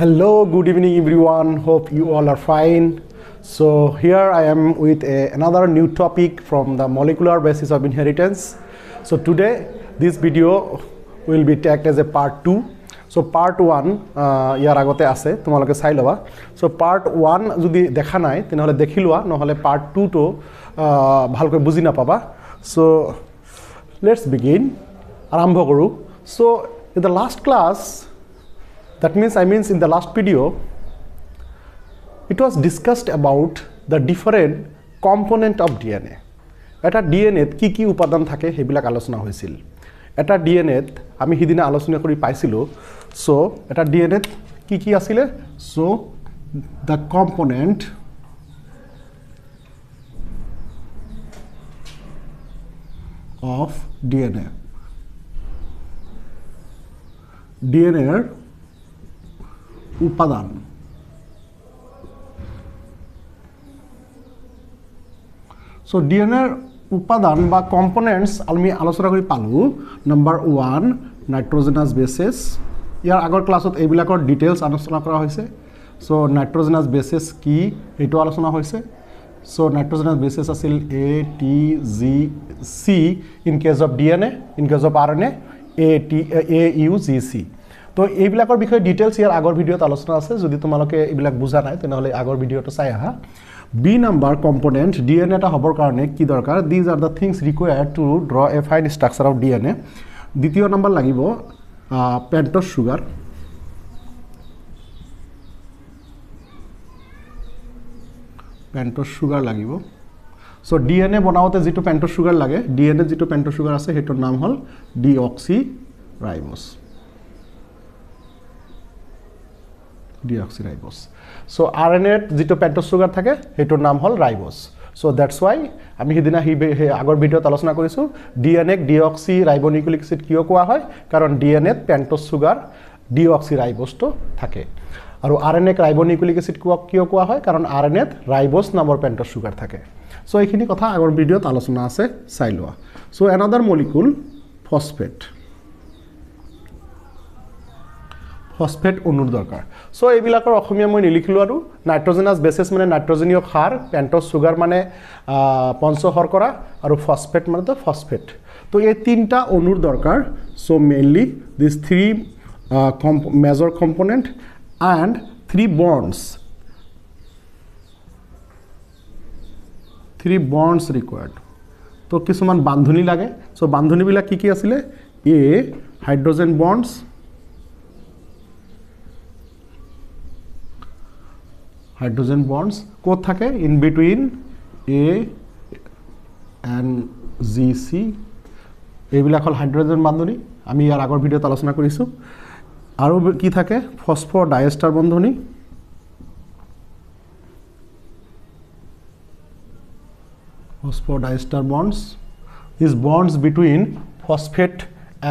Hello, good evening everyone. Hope you all are fine. So here I am with another new topic from the molecular basis of inheritance. So today this video will be tagged as a part 2. So part 1 ইয়ার আগতে আছে তোমালোকে চাই লবা so part 1 যদি দেখা নাই তেনেহলে দেখি লোৱা নহলে part 2 তো ভালকৈ বুজি না পাবা সো let's begin আৰম্ভ কৰো so in the last class that means in the last video it was discussed about the different component of DNA এটা DNA কি কি উপাদান থাকে হেবিলাক আলোচনা হৈছিল এটা DNA আমি হিদিনা আলোচনা কৰি পাইছিলো so এটা DNA কি কি আছিলে so the component of DNA এর উপাদান so DNA এর উপাদান বা কম্পোনেন্টস আমি আলোচনা কৰি পালো নাম্বাৰ 1 নাইট্ৰোজেনাছ বেসেস ইয়াৰ আগৰ ক্লাছত এইবিলাকৰ ডিটেইলছ আলোচনা কৰা হৈছে so নাইট্ৰোজেনাছ বেসেস কি এটো আলোচনা হৈছে so নাইট্ৰোজেনাছ বেসেস আছিল A T G C in case of DNA in case of RNA A U G C তো এইবিলাকৰ বিষয়ে ডিটেইলছ ইয়াৰ আগৰ ভিডিওত আলোচনা আছে যদি তোমালোকে এইবিলাক বুজা নাই তেনেহলে আগৰ ভিডিওটো চাই আহা B number component DNA টা হবৰ কাৰণে কি দৰকাৰ these are the things required to draw a fine structure of DNA দ্বিতীয় নাম্বার লাগিব পেন্টোজ সুগার লাগিব সো DNA বনাওতে যেটো পেন্টোজ সুগার লাগে DNA যেটো পেন্টোজ সুগার আছে হেটোৰ নাম হল ডিঅক্সিৰাইবোজ so RNA যেটো পেন্টোজ সুগাৰ থাকে হেটোৰ নাম হল ৰাইবোজ so that's why আমি হিদিনা আগৰ ভিডিওত আলোচনা কৰিছো DNA ডিঅক্সিৰাইবোনিউক্লিক এসিড কিয় কোৱা হয় কাৰণ DNA পেন্টোজ সুগাৰ ডিঅক্সিৰাইবোজ তো থাকে আৰু RNA ৰাইবোনিউক্লিক এসিড কিয় কোৱা হয় কাৰণ RNA ৰাইবোজ নামৰ পেন্টোজ সুগাৰ থাকে so এইখিনি কথা আগৰ ভিডিওত আলোচনা আছে চাই লোৱা so another molecule ফসফেট অনুৰ দৰকাৰ সো এইবিলাকৰ অসমীয়া মই নিলিখিলো আৰু নাইট্ৰোজেনাছ বেসেস মানে নাইট্ৰোজেনীয় ক্ষাৰ পেন্টোজ সুগাৰ মানে পঞ্চ শৰ্কৰা আৰু ফসফেট মানে তো ফসফেট তো এই তিনটা অনুৰ দৰকাৰ so mainly this three major component and three bonds required তো কিছুমান বান্ধনী লাগে সো বান্ধনী বিলাক কি কি আছিল A হাইড্ৰোজেন bonds কোড থাকে in between A and GC এইবিলাক হল হাইড্ৰোজেন বান্ধনী আমি ইয়াৰ আগৰ ভিডিওত আলোচনা কৰিছো আৰু কি থাকে ফসফোডাইএস্টাৰ বন্ধনী bonds is bonds between phosphate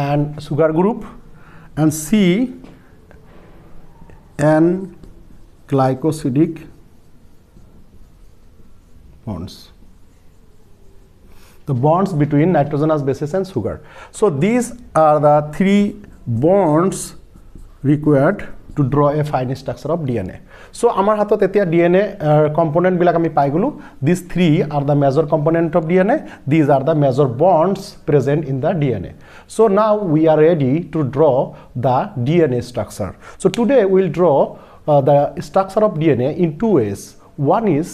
and sugar group and C and glycosidic bonds the bonds between nitrogenous bases and sugar so these are the three bonds required to draw a fine structure of DNA so amar hatot etia DNA component bilak ami pai gulu these three are the major component of DNA these are the major bonds present in the DNA so now we are ready to draw the DNA structure so today we will draw the structure of DNA in two ways one is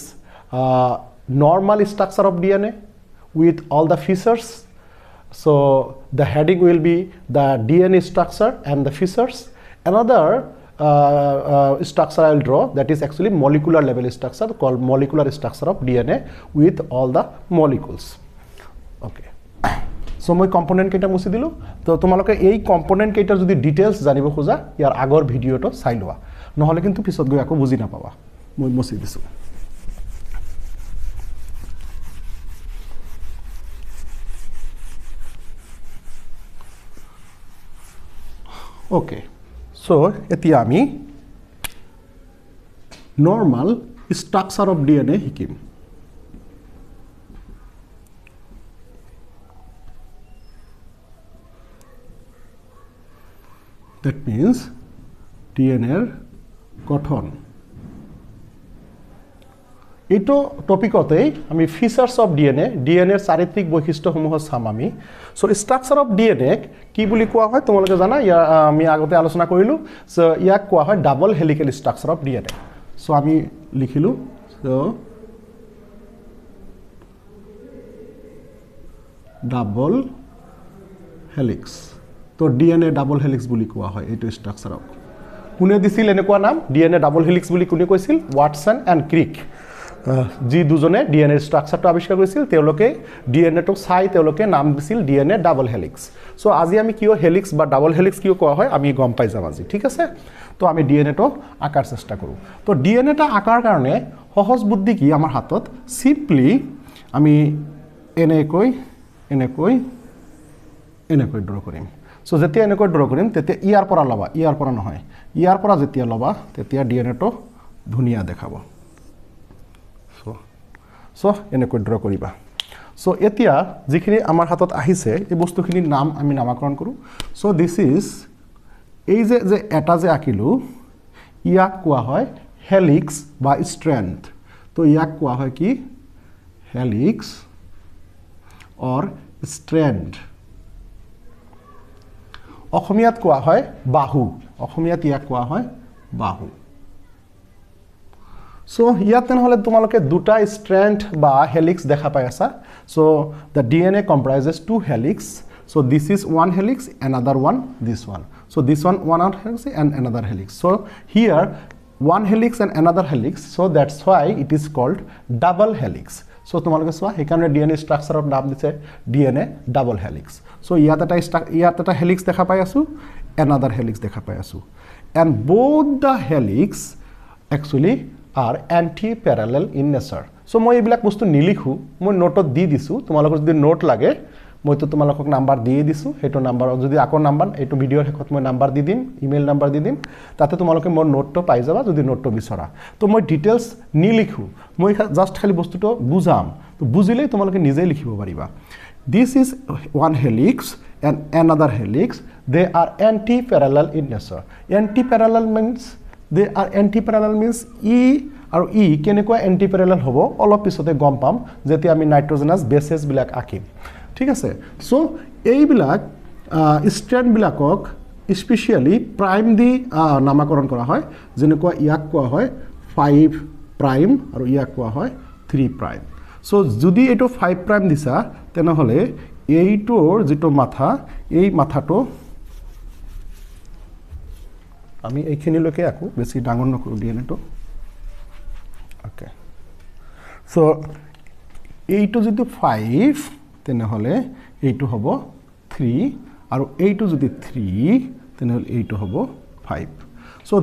normal structure of DNA with all the features so the heading will be the DNA structure and the features another structure I will draw that is actually molecular level structure called molecular structure of DNA with all the molecules okay so মই component কেইটা মুছি দিলো তো তোমালোকে এই component কেইটাৰ যদি details জানিব খোজা ইয়াৰ আগৰ ভিডিওটো চাই লোৱা নহলে কিন্তু পিছত গৈ আকৌ বুজি না পাবা মই মুছি দিছো okay so এতিয়া আমি normal structure of DNA Hikkim that means DNA গঠন এইটো টপিকতে আমি ফিচার্স অফ ডিএনএ ডিএনএৰ চাৰিত্ৰিক বৈশিষ্ট্যসমূহ চাম আমি সো স্ট্ৰাকচাৰ অফ ডিএনএ কি বুলি কোৱা হয় তোমালোকে জানা আমি আগতে আলোচনা কৰিলো সো ইয়াক কোৱা হয় double helical structure of DNA so আমি লিখিলো সো ডাবল হেলিক্স তো ডিএনএ ডাবল হেলিক্স বুলি কোৱা হয় এইটো স্ট্ৰাকচাৰক কোনে দিছিল এনেকুৱা নাম ডিএনএ ডাবল হেলিক্স বুলি কোনে কৈছিল ওয়াটসন এণ্ড ক্ৰিক যি দুজনে ডিএনএ স্ট্ৰাকচাৰটো আৱিষ্কাৰ কৰিছিল তেওঁলোকে ডিএনএটো চাই তেওঁলোকে নাম দিছিল ডিএনএ ডাবল হেলিক্স সো আজি আমি কিয় হেলিক্স বা ডাবল হেলিক্স কিয় কোৱা হয় আমি গম পাই যাম আজি ঠিক আছে তো আমি ডিএনএটো আকাৰ চেষ্টা কৰোঁ তো ডিএনএটা আকাৰ কাৰণে সহজ বুদ্ধি কি আমাৰ হাতত সিম্পলি আমি এনেকৈ ড্ৰ কৰিম সো যেতিয়া এনেকৈ ড্ৰ কৰিম তেতিয়া ইয়াৰ পৰা লবা ইয়াৰ পৰা নহয় ইয়াৰ পৰা যেতিয়া লবা তেতিয়া ডিএনএটো ধুনিয়া দেখাব সো এনেকৈ ড্ৰ কৰিবা সো এতিয়া যিখিনি আমাৰ হাতত আহিছে এই বস্তুখিনিৰ নাম আমি নামকৰণ কৰোঁ সো দিস ইজ এই যে এটা যে আঁকিলো ইয়াক কোৱা হয় হেলিক্স বা স্ট্ৰেণ্ড তো ইয়াক কোৱা হয় কি হেলিক্স অৰ স্ট্ৰেণ্ড অসমীয়াত কোৱা হয় বাহু অসমীয়াত ইয়াক কোৱা হয় বাহু সো ইয়াত তেনেহলে তোমালোকে দুটা স্ট্ৰেণ্ড বা হেলিক্স দেখা পাই আছা so the DNA comprises two helix so this is one helix another one this one so this one helix and another helix so here one helix and another helix so that's why it is called double helix so তোমালোকে সোয়া এখানে DNA স্ট্ৰাকচাৰৰ নাম দিছে DNA double helix so ইয়াত এটা helix দেখা পাই আছো another helix দেখা পাই আছো and both the helix actually are anti-parallel in nature so মই এইবিলাক বস্তু নিলিখু মই নোটত দি দিছো তোমালোকৰ যদি নোট লাগে মই তো তোমালোকক নাম্বাৰ দিয়ে দিছো হেটো নাম্বাৰ যদি আকো নাম্বাৰ এটো ভিডিওৰ শেষত মই নাম্বাৰ দি দিম ইমেইল নাম্বাৰ দি দিম তাতে তোমালোকে মোৰ নোটটো পাই যাবা যদি নোটটো বিচৰা তো মই ডিটেইলস নিলিখু মই জাস্ট খালি বস্তুটো বুজাম তো বুজিলেই তোমালোকে নিজে লিখিব পাৰিবা this is one helix and another helix they are anti-parallel in nature anti-parallel means they are anti-parallel means e আৰু e কেনেকুৱা anti-parallel হ'ব অলপ পিছতে গম পাম যেতিয়া আমি নাইট্ৰজেনাছ বেসেস বিলাক আঁকিম ঠিক আছে সো এইবিলাক স্ট্ৰেণ্ড বিলাকক স্পেশালি প্ৰাইম দি নামকৰণ কৰা হয় যেনেকুৱা ইয়াক কোৱা হয় 5 প্ৰাইম আৰু ইয়াক কোৱা হয় 3 প্ৰাইম সো যদি এটো 5 প্ৰাইম দিছা তেনেহলে এইটোৰ যেটো মাথা এই মাথাটো আমি এইখিনিলৈকে আকো বেছি ডাঙৰ নকৰো ডিএনএটো ওকে সো এইটো যদি 5 তেনেহলে এইটো হ'ব 3 আৰু এইটো যদি 3 তেনেহলে এইটো হ'ব 5 সো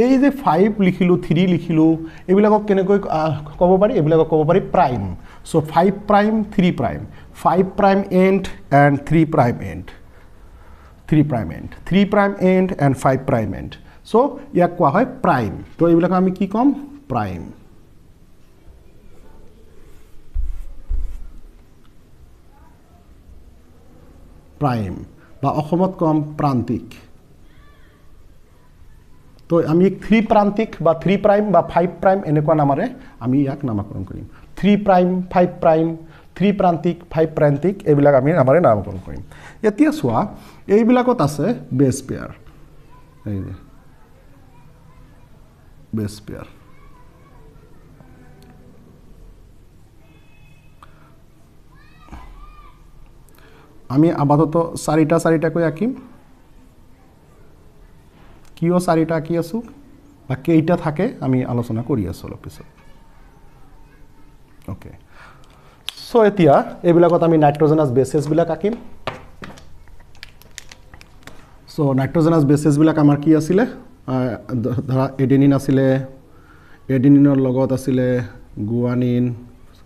এই যে 5 লিখিলো 3 লিখিলো এবিলাকক কেনেকৈ ক'ব পাৰি এবিলাকক ক'ব পাৰি prime so 5 prime 3 prime 5 prime and and 3 prime and 3 prime and 3 prime and and 5 prime and so ইয়াক কোৱা হয় প্ৰাইম তো এইবিলাক আমি কি কম প্ৰাইম প্ৰাইম বা অসমত কম প্ৰান্তিক তো আমি 3 প্ৰান্তিক বা 3 প্ৰাইম বা 5 প্ৰাইম এনেকুৱা নামৰে আমি ইয়াক নামকৰণ কৰিম 3 প্ৰাইম 5 প্ৰাইম 3 প্ৰান্তিক 5 প্ৰান্তিক এইবিলাক আমি নামৰে নামকৰণ কৰিম এতিয়া সোৱা এইবিলাকত আছে বেস পেয়াৰ এই যে বেস পেয়াৰ আমি আপাতত চাৰিটা কৈ আঁকিম কিয় চাৰিটা আঁকি আছো বা কেইটা থাকে আমি আলোচনা কৰি আছো অলপ পিছত ওকে সো এতিয়া এইবিলাকত আমি নাইট্ৰজেনাছ বেসেস বিলাক আঁকিম সো নাইট্ৰজেনাছ বেসেস বিলাক আমাৰ কি আছিল ধৰা এডেনিন আছিল এডেনিনৰ লগত আছিল গুৱানিন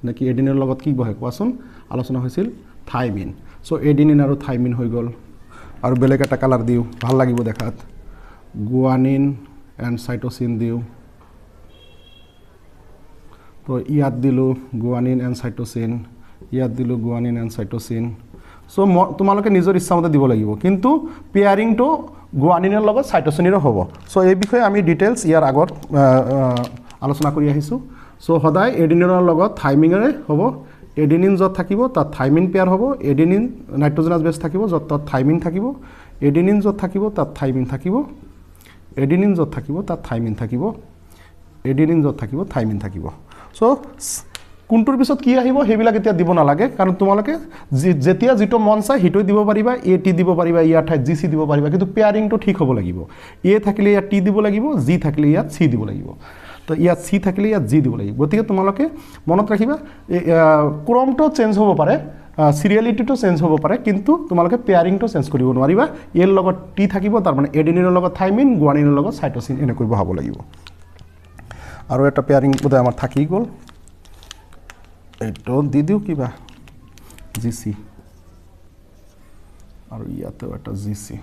নাকি এডেনিনৰ লগত কি বহে কোৱাচোন আলোচনা হৈছিল থাইমিন সো এডেনিন আৰু থাইমিন হৈ গল আৰু বেলেগ এটা কালাৰ দিও ভাল লাগিব দেখাত গুৱানিন এণ্ড সাইটোসিন দিও তো ইয়াত দিলো গুৱানিন এণ্ড সাইটোসিন ইয়াত দিলো গুৱানিন এণ্ড সাইটোসিন সো তোমালোকে নিজৰ ইচ্ছামতে দিব লাগিব কিন্তু পেয়াৰিংটো গুৱানিনৰ লগত সাইটোচিনৰ হ'ব সো এই বিষয়ে আমি ডিটেইলছ ইয়াৰ আগত আলোচনা কৰি আহিছো সো সদায় এডিনিনৰ লগত থাইমিনৰে হ'ব এডিনিন যত থাকিব তাত থাইমিন পেয়াৰ হ'ব এডিনিন নাইট্ৰজেনাছ বেছ থাকিব যত তাত থাইমিন থাকিব এডিনিন যত থাকিব তাত থাইমিন থাকিব এডিনিন যত থাকিব তাত থাইমিন থাকিব এডিনিন যত থাকিব থাইমিন থাকিব সো কোনটোৰ পিছত কি আহিব হেবিলাক এতিয়া দিব নালাগে কাৰণ তোমালোকে যেতিয়া যেটো মন চাই হিটো দিব পাৰিবা এটি দিব পাৰিবা ইয়াৰ ঠাইত জিসি দিব পাৰিবা কিন্তু পেয়াৰিংটো ঠিক হ'ব লাগিব এ থাকিলে ইয়াত টি দিব লাগিব জি থাকিলে ইয়াত সি দিব লাগিব তো ইয়াত সি থাকিলে ইয়াত জি দিব লাগিব গতিকে তোমালোকে মনত ৰাখিবা ক্ৰমটো চেঞ্জ হ'ব পাৰে সিৰিয়ালিটিটো চেঞ্জ হ'ব পাৰে কিন্তু তোমালোকে পেয়াৰিংটো চেঞ্জ কৰিব নোৱাৰিবা এৰ লগত টি থাকিব তাৰ মানে এডিনিনৰ লগত থাইমিন গুৱানিনৰ লগত সাইটোচিন এনেকৈ বহাব লাগিব আৰু এটা পেয়াৰিং বোধ আমাৰ থাকি গ'ল এইটো দি দিও কিবা জিসি আৰু ইয়াতে এটা জিসি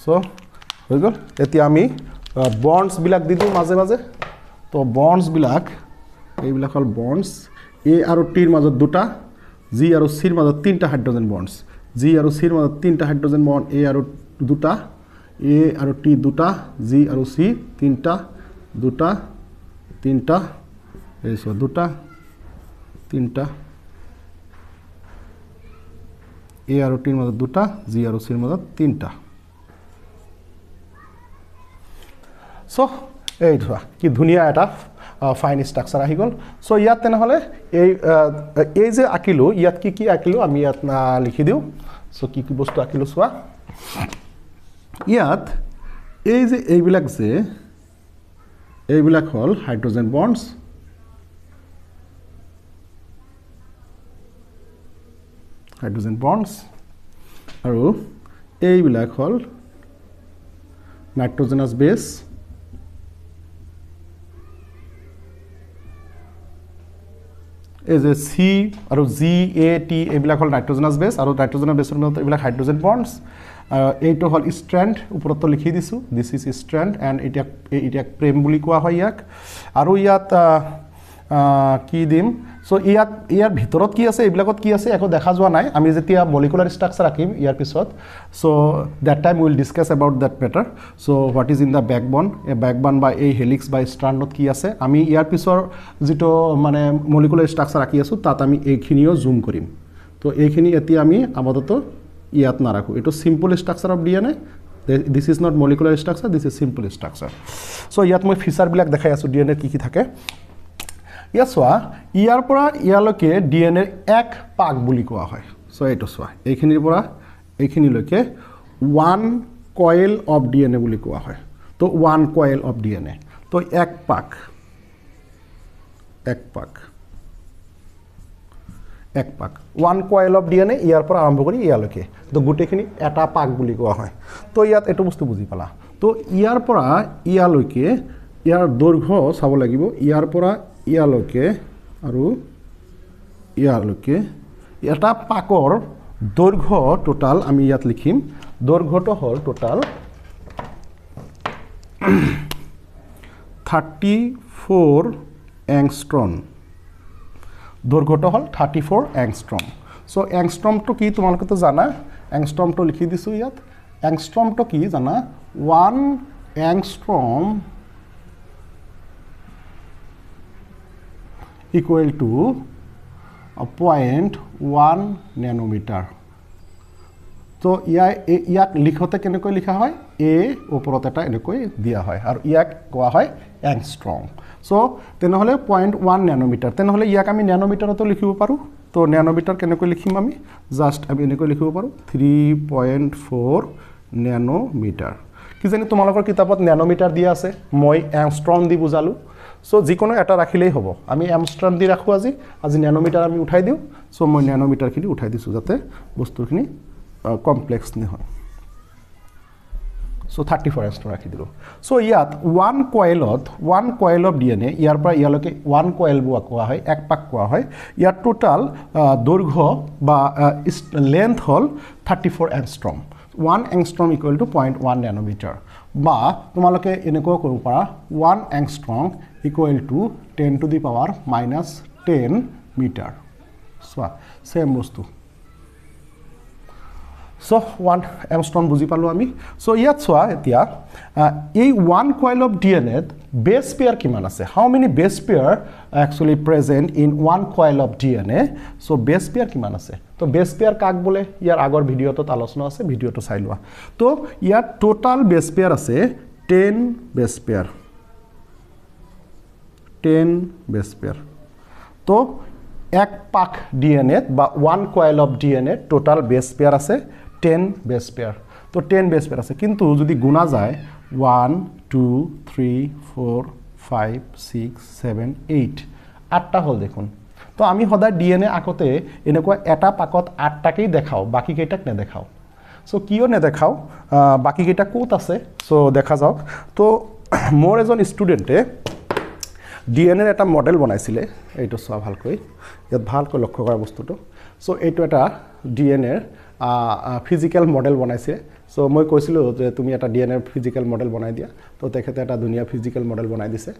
সো হৈ গ'ল এতিয়া আমি বন্ডস বিলাক দি দিও মাঝে মাঝে তো বন্ডস বিলাক এইবিলাক হল বন্ডস এ আৰু টিৰ মাজত দুটা জি আৰু সিৰ মাজত তিনটা হাইড্ৰোজেন বন্ডস জি আৰু সিৰ মাজত তিনটা হাইড্ৰোজেন বন্ড এ আৰু দুটা এ আৰু টি দুটা জি আৰু সি তিনটা দুটা তিনটা এইসব দুটা তিনটা এ আৰু টিৰ মাজত দুটা জি আৰু সিৰ মাজত তিনটা সো এই ধৰা কি ধুনিয়া এটা ফাইন স্ট্ৰাকচাৰ আহি গ'ল সো ইয়াত তেনেহলে এই যে আকিলো ইয়াত কি আকিলো আমি ইয়াত লিখি দিও সো কি বস্তু আকিলো সোৱা ইয়াত এই যে এইবিলাক হল হাইড্ৰোজেন বন্ডস আৰু এইবিলাক হল নাইট্ৰোজেনাছ বেছ এই যে সি আৰু জি এ টি এইবিলাক হল নাইট্ৰোজেনাছ বেছ আৰু নাইট্ৰোজেনাছ বেছৰ মতে এইবিলাক হাইড্ৰোজেন বন্ডস এইটো হল স্ট্ৰেণ্ড ওপৰত লিখি দিছো দিস ইজ স্ট্ৰেণ্ড এণ্ড এতিয়া প্ৰেম বুলি কোৱা হয় ইয়াক আৰু ইয়াত কি দিম সো ইয়াৰ ভিতৰত কি আছে এইবিলাকত কি আছে একো দেখা যোৱা নাই আমি যেতিয়া মলিকুলাৰ ষ্ট্ৰাকচাৰ আকিম ইয়াৰ পিছত so that time will discuss about that matter so what is in the backbone a backbone বা এই হেলিক্স বা স্ট্ৰাণ্ডত কি আছে আমি ইয়াৰ পিছৰ যেটো মানে মলিকুলাৰ ষ্ট্ৰাকচাৰ আকি আছো তাত আমি এইখিনিও জুম কৰিম তো এইখিনি এতিয়া আমি আপাতত ইয়াত নাৰাখো এটো simple structure of DNA this is not molecular structure this is simple structure so ইয়াত মই ফিচাৰ বিলাক দেখাই আছো ডিএনএ কি থাকে ইয়াত চোৱা ইয়াৰ পৰা ইয়ালৈকে ডিএনএ এক পাক বুলি কোৱা হয় সো এইটো চোৱা এইখিনিৰ পৰা এইখিনিলৈকে ওৱান কয়েল অফ ডিএনএ বুলি কোৱা হয় তো ওৱান কয়েল অফ ডিএনএ তো এক পাক ওৱান কয়েল অফ ডিএনএ ইয়াৰ পৰা আৰম্ভ কৰি ইয়ালৈকে তো গোটেইখিনি এটা পাক বুলি কোৱা হয় তো ইয়াত এইটো বস্তু বুজি পালা তো ইয়াৰ পৰা ইয়ালৈকে ইয়াৰ দৈৰ্ঘ্য চাব লাগিব ইয়াৰ পৰা ইয়ালৈকে আৰু ইয়ালৈকে এটা পাকৰ দৈৰ্ঘ্য টোটাল আমি ইয়াত লিখিম দৈৰ্ঘ্যটো হল টোটাল 34 এংষ্ট্ৰম দৈৰ্ঘ্যটো হল 34 এংষ্ট্ৰম সো এংষ্ট্ৰমটো কি তোমালোকে তো জানা এংষ্ট্ৰমটো লিখি দিছো ইয়াত এংষ্ট্ৰমটো কি জানা 1 এংষ্ট্ৰম equal to 0.1 nanometer তো ইয়াক লিখতে কেনেকৈ লিখা হয় এ ওপৰত এটা এনেকৈ দিয়া হয় আৰু ইয়াক কোৱা হয় এংষ্ট্ৰম সো তেনেহলে 0.1 nanometer তেনেহলে ইয়াক আমি ন্যানোমিটাৰতো লিখিব পাৰো তো ন্যানোমিটাৰ কেনেকৈ লিখিম আমি জাস্ট আমি এনেকৈ লিখিব পাৰো 3.4 nanometer কি জানি তোমালোকৰ কিতাপত ন্যানোমিটাৰ দিয়া আছে মই এংষ্ট্ৰম দি বুজালো সো যিকোনো এটা ৰাখিলেই হ'ব আমি এংষ্ট্ৰম দি ৰাখো আজি ন্যানোমিটাৰ আমি উঠাই দিও সো মই ন্যানোমিটাৰ খিনি উঠাই দিছো যাতে বস্তুখিনি কমপ্লেক্স নহয় সো 34 এংষ্ট্ৰম ৰাখি দিলো সো ইয়াত 1 কয়েল অফ ডিএনএ ইয়াৰ পৰা ইয়ালৈকে 1 কয়েল বুৱা কোৱা হয় এক পাক কোৱা হয় ইয়াৰ টোটাল দৈৰ্ঘ্য বা লেন্থ হল 34 angstrom 1 angstrom equal to 0.1 nanometer বা তোমালোকে এনেকৈ কৰিব পাৰা 1 এংষ্ট্ৰম equal to 10 to the power minus 10 meter. So, same bostu. So 1 angstrom বুজি পালো আমি so ইয়াত চোৱা এতিয়া এই 1 coil of DNA base pair কিমান আছে how many base pair actually present in 1 coil of DNA so base pair কিমান আছে তো base pair কাক বলে ইয়াৰ আগৰ ভিডিওটো আলোচনা আছে ভিডিওটো চাই লোৱা তো ইয়াত টোটাল base pair আছে 10 base pair 10 base pair তো এক পাক DNA বা 1 coil of DNA total base pair আছে 10 base pair তো 10 base pair আছে কিন্তু যদি গুণা যায় 1 2 3 4 5 6 7 8 আটটা হল দেখুন তো আমি সদায় ডিএনএ আকতে এনেকুৱা এটা পাকত আটটাকেই দেখাও বাকি কেইটাক নেদেখাও সো কিয় নেদেখাও বাকি কেইটা কোত আছে সো দেখা যাওক তো মোৰ এজন ষ্টুডেন্টে ডিএনএৰ এটা মডেল বনাইছিলে এইটো চোৱা ভালকৈ ইয়াত ভালকৈ লক্ষ্য কৰা বস্তুটো সো এইটো এটা ডিএনএৰ ফিজিক্যাল মডেল বনাইছে সো মই কৈছিলো যে তুমি এটা ডিএনএ ফিজিক্যাল মডেল বনাই দিয়া তো তেখেতে এটা দুনিয়া ফিজিক্যাল মডেল বনাই দিছে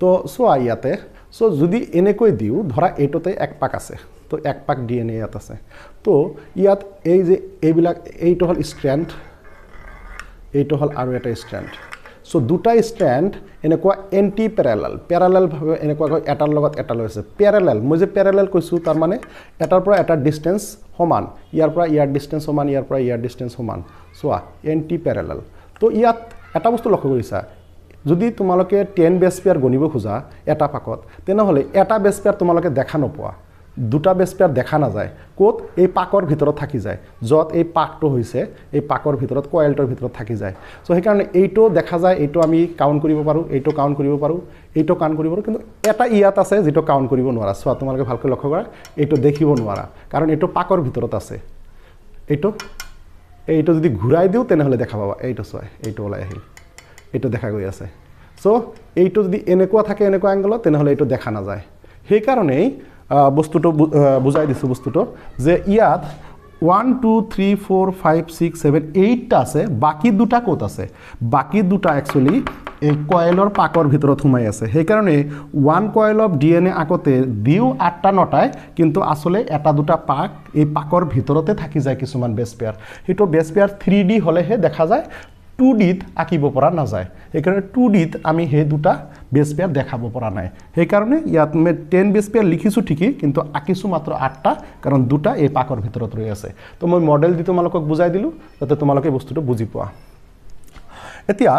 তো সো ইয়াতে সো যদি এনেকৈ দিও ধৰা এইটোতে এক পাক আছে তো এক পাক ডিএনএ ইয়াত আছে তো ইয়াত এই যে এইবিলাক এইটো হল স্ট্ৰ্যান্ড এইটো হল আৰু এটা স্ট্ৰ্যান্ড সো দুটা স্ট্ৰ্যান্ড এনেকুৱা এন্টি প্যাৰালেল ভাবে এনেকুৱা এটাৰ লগত এটা লৈছে প্যাৰালেল মই যে প্যাৰালেল কৈছো তাৰ মানে এটাৰ পৰা এটা ডিসটেন্স সমান ইয়াৰ পৰা ইয়াৰ ডিসটেন্স সমান ইয়াৰ পৰা ইয়াৰ ডিসটেন্স সমান সোয়া এন্টি প্যাৰালেল তো ইয়াত এটা বস্তু লক্ষ্য কৰিছা যদি তোমালোকে 10 বেস পেয়াৰ গনিব খোজা এটা পাকত তেনে হলে এটা বেস পেয়াৰ তোমালোকে দেখা নপোৱা দুটা বেস পেয়াৰ দেখা না যায় কোত এই পাকৰ ভিতৰত থাকি যায় যত এই পাকটো হৈছে এই পাকৰ ভিতৰত কয়েলটোৰ ভিতৰত থাকি যায় সো সেই কাৰণে এইটো দেখা যায় এইটো আমি কাউন্ট কৰিব পাৰো এইটো কাউন্ট কৰিব পাৰো এইটো কাউন্ট কৰিব পাৰো কিন্তু এটা ইয়াত আছে যেটো কাউন্ট কৰিব নোৱাৰা সো তোমালোকে ভালকৈ লক্ষ্য কৰা এইটো দেখিব নোৱাৰা কাৰণ এইটো পাকৰ ভিতৰত আছে এইটো যদি ঘুৰাই দিও তেনে হলে দেখা পাবা এইটো সয় এইটো ওলাই আহিল এইটো দেখা গৈ আছে সো এইটো যদি এনেকুৱা থাকে এনেকুৱা এংগলত তেনে হলে এইটো দেখা না যায় সেই কাৰণেই বস্তুটো বুজাই দিছো বস্তুটো যে ইয়াত 1 2 3 4 5 6 7 8 টা আছে বাকি দুটা কোত আছে বাকি দুটা एक्चुअली এই কয়েলৰ পাকৰ ভিতৰত সোমাই আছে সেই কাৰণে 1 কয়েল অফ ডিএনএ আকতে দিও 8টা নটায় কিন্তু আসলে এটা দুটা পাক এই পাকৰ ভিতৰতে থাকি যায় কিছুমান বেস পেয়াৰ হেটো বেস পেয়াৰ 3D হলেহে দেখা যায় 2D ত আকিব পৰা না যায় এই কাৰণে 2D ত আমি হে দুটা বেস পেয়াৰ দেখাব পৰা নাই সেই কাৰণে ইয়াত মে 10 বেস পেয়াৰ লিখিছো ঠিকই কিন্তু আকিছো মাত্ৰ 8টা কাৰণ দুটা এই পাকৰ ভিতৰত ৰৈ আছে তো মই মডেল দি তোমালোকক বুজাই দিলো যাতে তোমালোকে বস্তুটো বুজি পোৱা এতিয়া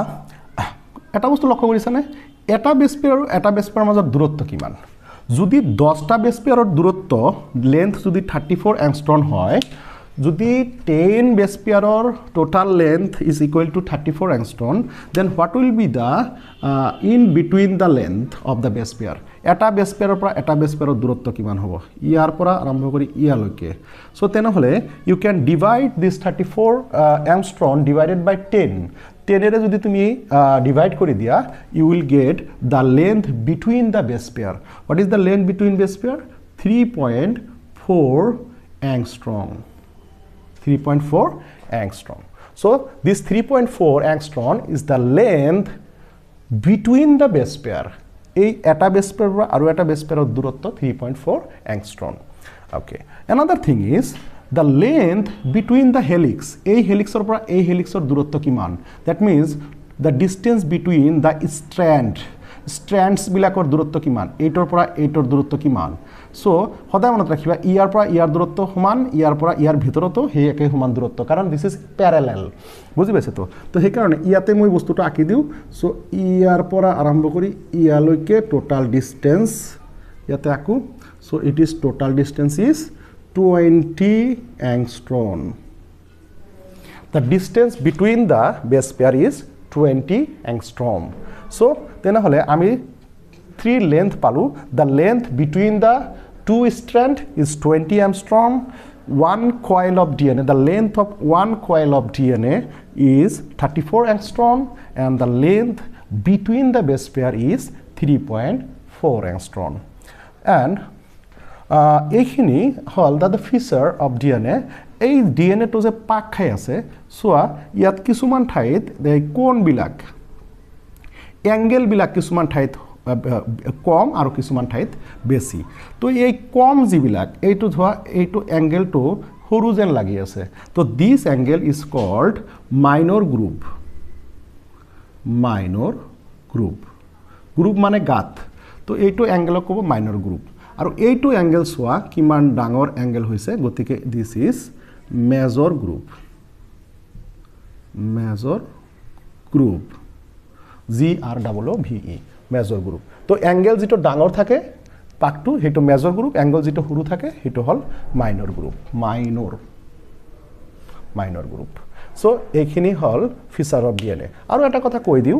এটা বস্তু লক্ষ্য কৰিছা নে এটা বেস পেয়াৰ আৰু এটা বেস পেয়াৰৰ মাজত দূৰত্ব কিমান যদি 10টা বেস পেয়াৰৰ দূৰত্ব লেন্থ যদি 34 অ্যাংস্ট্ৰম হয় যদি 10 base pair or total length is equal to 34 angstrom then what will be the in between the length of the base pair eta base pair পৰা eta base pair দূৰত্ব কিমান হ'ব ইয়াৰ পৰা আৰম্ভ কৰি ইয়ালৈকে সো তেনে হলে you can divide this 34 angstrom divided by 10 এৰে যদি তুমি ডিভাইড কৰি দিয়া you will get the length between the base pair what is the length between base pair 3.4 angstrom 3.4 angstrom. So this 3.4 angstrom is the length between the base pair. এই এটা base pair আৰু এটা base pair দূৰত্ব 3.4 angstrom. Okay. Another thing is the length between the helix. এই হেলিক্সৰ পৰা এই হেলিক্সৰ দূৰত্ব কিমান? That means the distance between the strands বিলাকৰ দূৰত্ব কিমান? এইটোৰ পৰা এইটোৰ দূৰত্ব কিমান? সো সদায় মনত ৰাখিবা ইয়াৰ পৰা ইয়াৰ দূৰত্ব সমান ইয়াৰ পৰা ইয়াৰ ভিতৰতো হেই একে সমান দূৰত্ব কাৰণ দিস ইজ প্যাৰালেল বুজি পাইছে তো সেই কাৰণে ইয়াতে মই বস্তুটো আকি দিও সো ইয়াৰ পৰা আৰম্ভ কৰি ইয়ালৈকে টোটাল ডিসটেন্স ইয়াতে আকু so it is total distance is 20 angstrom the distance between the base pair is 20 angstrom so তেনেহলে আমি 3 length palu the length between the two strand is 20 angstrom one coil of DNA the length of one coil of DNA is 34 angstrom and the length between the base pair is 3.4 angstrom and এইখিনি হল the feature of DNA এই DNA to যে পাক খাই আছে সোয়া ইয়াত কিছুমান ঠাইত কোণ বিলাক এঙ্গেল বিলাক কিছুমান ঠাইত কম আৰু কিছুমান ঠাইত বেছি তো এই কম জিবিলাক এইটো ধোৱা এইটো এঙ্গেলটো সৰু যেন লাগি আছে তো this angle is called minor groove groove মানে গাত তো এইটো অ্যাঙ্গেলক ক'ব মাইনর গ্রুপ আৰু এইটো অ্যাঙ্গেল চোৱা কিমান ডাঙৰ অ্যাঙ্গেল হৈছে গতিকে this is major group GROOVE major group তো অ্যাঙ্গেল যেটো ডাঙৰ থাকে পাকটো হেটো মেজৰ গ্ৰুপ অ্যাঙ্গেল যেটো সৰু থাকে হেটো হল মাইনৰ গ্ৰুপ সো এইখিনি হল ফিচাৰ অফ ডিএনএ আৰু এটা কথা কৈ দিও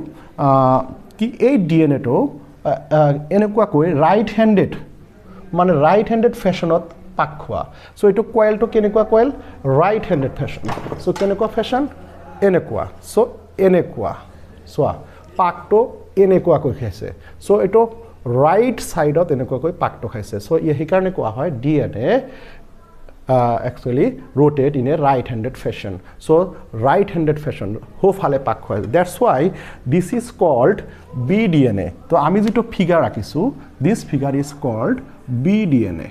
কি এই ডিএনএটো এনেকুৱাকৈ ৰাইট হ্যান্ডেড ফ্যাশনত পাক খোৱা সো এইটো কয়েলটো কেনেকুৱা coil right handed fashion so কেনেকুৱা ফ্যাশন এনেকুৱা সো এনেকুৱা সোৱা পাকটো এনেকুৱাকৈ খাইছে সো এইটো ৰাইট সাইডত এনেকুৱাকৈ পাকটো খাইছে সো এই কাৰণে কোৱা হয় DNA actually rotate in a right-handed fashion. So right-handed fashion হোফালে পাক হয় that's why this is called BDNA তো আমি যেটো ফিগার রাখিছো this figure is called BDNA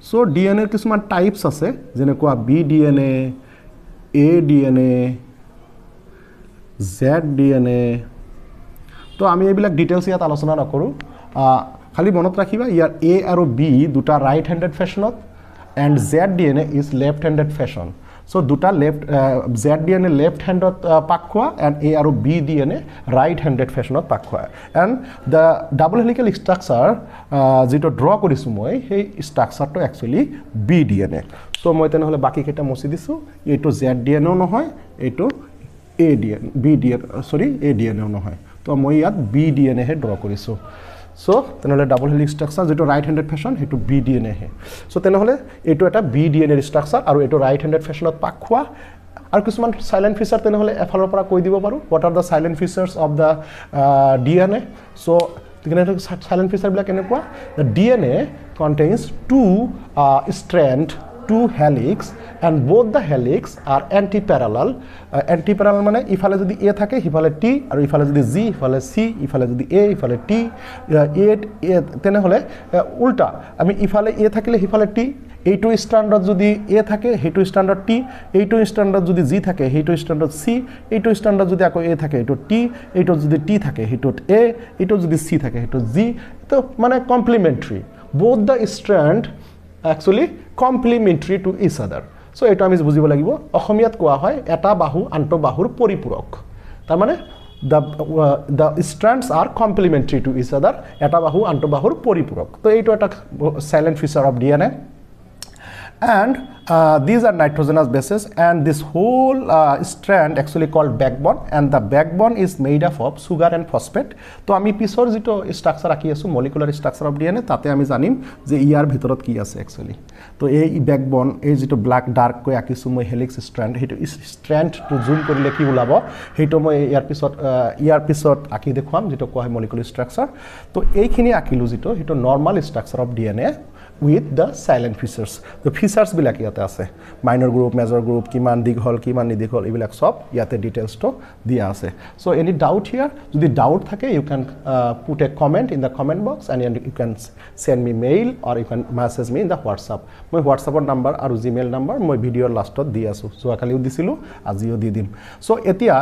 so DNA কিছুমান টাইপস আছে যেনেকুৱা BDNA ADNA ZDNA তো আমি এইবিলাক ডিটেইলস ইয়াত আলোচনা নকৰো খালি মনত ৰাখিবা ইয়াৰ A আৰু B দুটা রাইট হ্যান্ডেড ফ্যাশনত and ZDNA is left-handed fashion. So duta ZDNA left-handed pakwa and A or B DNA right-handed fashion of pakwa. And the double helical structure jito draw korisu moi hey structure to actually BDNA. So moi tene hole baki keta mosi disu eto ZDNA no hoy eto ADNA no hoy. To moi yat BDNA he draw korisu. So tenhole double helix structure যেটো right handed fashion হেতু BDNA হে so tenhole এটো এটা BDNA structure আৰু এটো right handed ফ্যাশনত পাক খোৱা আৰু কিছুমান সাইলেন্ট ফিচাৰ tenhole এফালৰ পৰা কৈ দিব পাৰো what are the silent features of the DNA so the silent feature বিলাক এনেকুৱা the DNA contains two strand two helix and both the helix are antiparallel মানে ইফালে যদি A থাকে হিফালে T আৰু ইফালে যদি G ইফালে C ইফালে যদি A ইফালে T তেনে হলে উল্টা আমি ইফালে A থাকিলে হিফালে T এইটো স্ট্যান্ডার্ড যদি A থাকে হেটো স্ট্যান্ডার্ড T এইটো স্ট্যান্ডার্ড যদি G থাকে হেটো স্ট্যান্ডার্ড C এইটো স্ট্যান্ডার্ড যদি আকৌ A থাকে হেটো T এইটো যদি T থাকে হেটো A এইটো যদি C থাকে হেটো G তো মানে complimentary both the strand actually complementary to each other so eto ami bujibo lagibo অসমীয়াত কোৱা হয় এটা বাহু আনটো বাহুৰ পৰিপূৰক তাৰ মানে the strands are complementary to each other eta bahu anto bahur poripurak to eito eta silent feature of DNA and these are nitrogenous bases and this whole strand actually called backbone and the backbone is made up of sugar and phosphate to ami pisor jito structure rakhi asu molecular structure of DNA tate ami janim je er bhitorot ki ase actually to ei backbone ei jito black dark koi akisu moi helix strand heto strand to zoom korile ki ulabo heto moi er pisot aki dekham jito koa molecular structure to ei khini akilu jito heto normal structure of DNA with the silent features the features bilak yate ase minor group major group kiman dighol kiman nidighol ebilak sob yate details to dia ase so any doubt here jodi doubt thake you can put a comment in the comment box and you can send me mail or you can message me in the WhatsApp my WhatsApp number aru Gmail number moi video last ot di asu so akaliu disilu ajio di dim so etia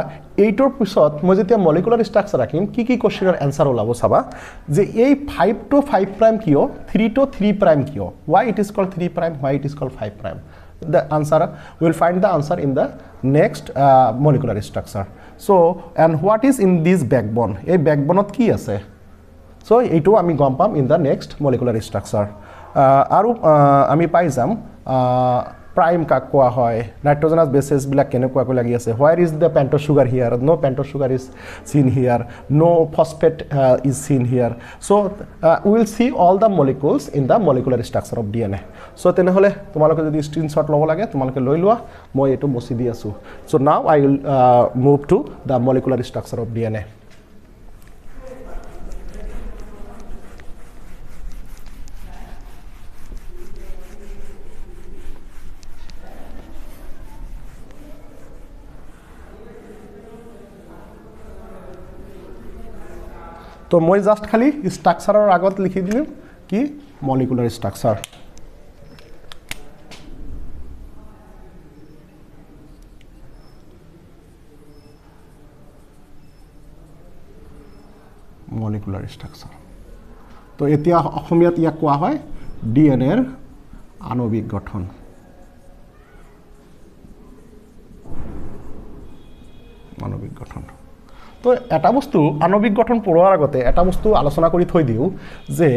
8 or pisot moi jetia molecular structure rakhim ki question er answer olabo saba je ei 5 to 5 prime kiyo 3 to 3 prime why it is called 3 prime why it is called 5 prime the answer we will find the answer in the next molecular structure so and what is in this backbone a backbone ot ki ase so eto ami gom pam in the next molecular structure aru ami pai jam prime ka koa hoy nitrogenous bases bilak kenekwa ko lagi ase where is the pentose sugar here no pentose sugar is seen here no phosphate is seen here so we will see all the molecules in the molecular structure of DNA so tene hole tomaloke jodi screenshot lobo lage tomaloke loi lua moi eto mosi di asu so now I will move to the molecular structure of DNA तो मैं just खाली structure आगत लिखि दिलु कि molecular structure molecular structure তো এতিয়া অসমীয়াত ইয়াক কোৱা হয় ডিএনএৰ আণবিক গঠন আণবিক গঠন তো এটা বস্তু আণবিক গঠন পঢ়াৰ আগতে এটা বস্তু আলোচনা কৰি থৈ দিও যে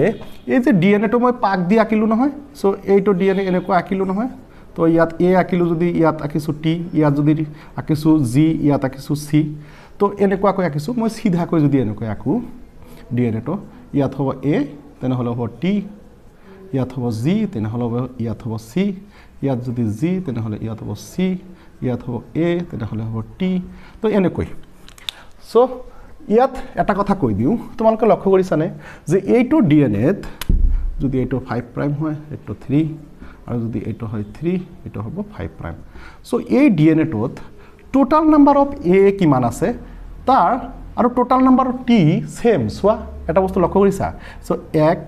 এই যে ডিএনএটো মই পাক দি আঁকিলো নহয় সো এইটো ডিএনএ এনেকুৱা আঁকিলো নহয় তো ইয়াত এ আঁকিলো যদি ইয়াত আঁকিছো টি ইয়াত যদি আঁকিছো জি ইয়াত আঁকিছো সি তো এনেকুৱাকৈ আঁকিছো মই সিধাকৈ যদি এনেকৈ আঁকো ডিএনএটো ইয়াত হ'ব এ তেনেহ'লে হ'ব টি ইয়াত হ'ব জি তেনেহ'লে হ'ব ইয়াত হ'ব সি ইয়াত যদি জি তেনেহ'লে ইয়াত হ'ব সি ইয়াত হ'ব এ তেনেহ'লে হ'ব টি তো এনেকৈ সো ইয়াত এটা কথা কৈ দিও তোমালোকে লক্ষ্য কৰিছানে যে এইটো ডিএনএত যদি এইটো 5 প্ৰাইম হয় এইটো 3 আৰু যদি এইটো হয় 3 এইটো হ'ব 5 প্ৰাইম সো এই ডিএনএটোত টোটাল নাম্বাৰ অফ এ কিমান আছে তাৰ আৰু total number of T same সোৱা এটা বস্তু লক্ষ্য কৰিছা সো 1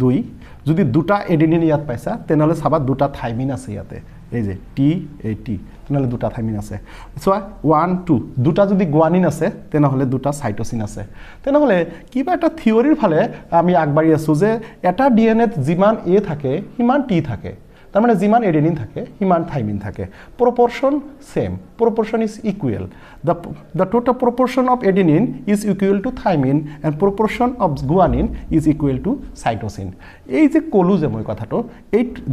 2 যদি দুটা এডেনিন ইয়াত পাইছা তেনেহ'লে চাবা দুটা থাইমিন আছে ইয়াতে এই যে টি এ টি তেনেহ'লে দুটা থাইমিন আছে সোৱা 1 2 দুটা যদি গুৱানিন আছে তেনেহ'লে দুটা সাইটোসিন আছে তেনেহ'লে কিবা এটা থিওৰিৰ ফালে আমি আগবাঢ়ি আছো যে এটা ডিএনএত যিমান এ থাকে সিমান টি থাকে তার মানে যিমান এডেনিন থাকে সিমান থাইমিন থাকে proportion same proportion is equal the total proportion of adenine is equal to thymine and proportion of guanine is equal to cytosine এই যে কলো যে মই কথাটো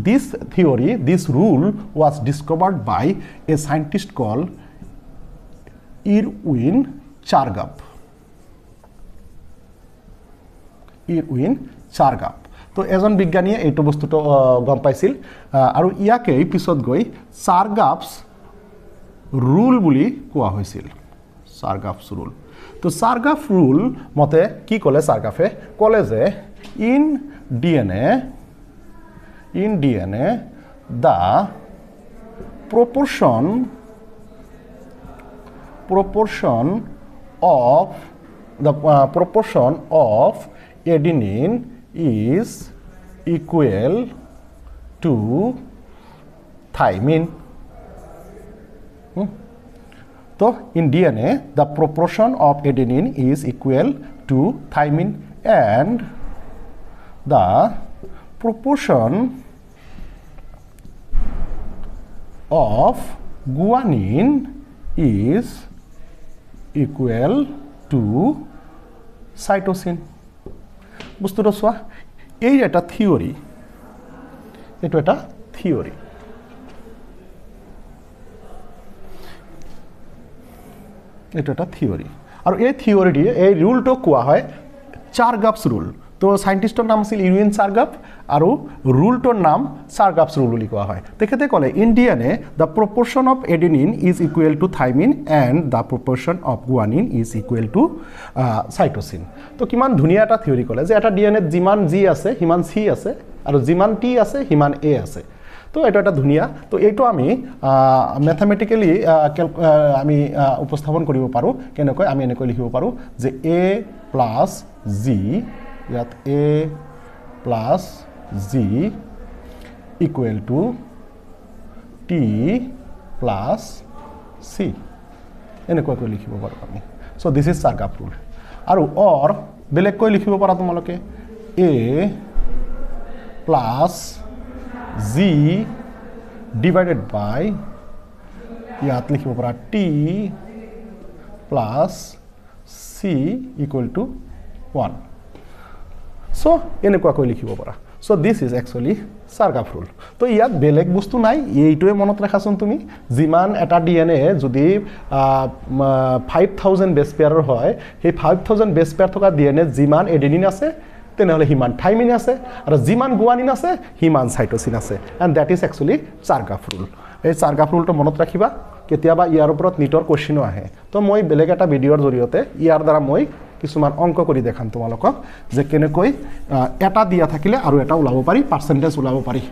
this theory this rule was discovered by a scientist called Irwin Chargaff তো এজন বিজ্ঞানীয়ে এইটো বস্তুটো গম পাইছিল আৰু ইয়াকে পিছত গৈ চাৰগাফছ ৰুল বুলি কোৱা হৈছিল চাৰগাফছ ৰুল তো চাৰগাফ ৰুল মতে কি ক'লে চাৰগাফে ক'লে যে in DNA the proportion of adenine is equal to thymine. So in DNA the proportion of adenine is equal to thymine and the proportion of guanine is equal to cytosine. বস্তুটো সোৱা এই এটা theory এটা এটা theory এটা এটা theory R এই থিওৰিটি এই ৰুলটো কোৱা হয় চাৰগাফস ৰুল তো সাইন্টিস্টৰ নাম আছিল ইৰউইন চাৰগাফ আৰু ৰুলটোৰ নাম চাৰগাফস ৰুল বুলি কোৱা হয় তেখেতে ক'লে in DNA the proportion of adenine is equal to thymine and the proportion of guanine is equal to cytosine তো কিমান ধুনীয়া এটা থিওৰি ক'লে যে এটা ডিএনএত যিমান জি আছে সিমান সি আছে আৰু যিমান টি আছে সিমান এ আছে তো এটা এটা ধুনীয়া তো এইটো আমি ম্যাথমেটিক্যালি আমি উপস্থাপন কৰিব পাৰো কেনেকৈ আমি এনেকৈ লিখিব পাৰো যে a প্লাস g ইয়াত a plus g equal to t plus c এনেকৈ লিখিব পাৰো আমি সো দিস ইজ চাৰগাফ ৰুল আৰু অৰ বেলেগকৈ লিখিব পাৰা তোমালোকে a plus g divided by ইয়াত লিখিব পাৰা t plus c equal to 1 so এনেকুৱাকৈ লিখিব পাৰা so this is actually চাৰগাফ rule তো ইয়াত বেলেগ বস্তু নাই এইটোৱে মনত ৰাখাচোন তুমি যিমান এটা ডিএনএ যদি 5000 বেস পেয়াৰৰ হয় সেই 5000 বেস পেয়াৰ থকা ডিএনএ যিমান এডেনিন আছে তেনেহলে হিমান থাইমিন আছে আৰু যিমান গুৱানিন আছে হিমান সাইটোসিন আছে and that is actually Chargaff rule এই চাৰগাফ ৰুলটো মনত ৰাখিবা কেতিয়াবা ইয়াৰ ওপৰত নিটৰ কোৱেশ্চনো আহে তো মই বেলেগ এটা ভিডিওৰ জৰিয়তে ইয়াৰ দ্বাৰা মই কিছুমান অংক কৰি দেখাম তোমালোকক যে কেনেকৈ এটা দিয়া থাকিলে আৰু এটা ওলাব পাৰি পাৰ্সেন্টেজ ওলাব পাৰি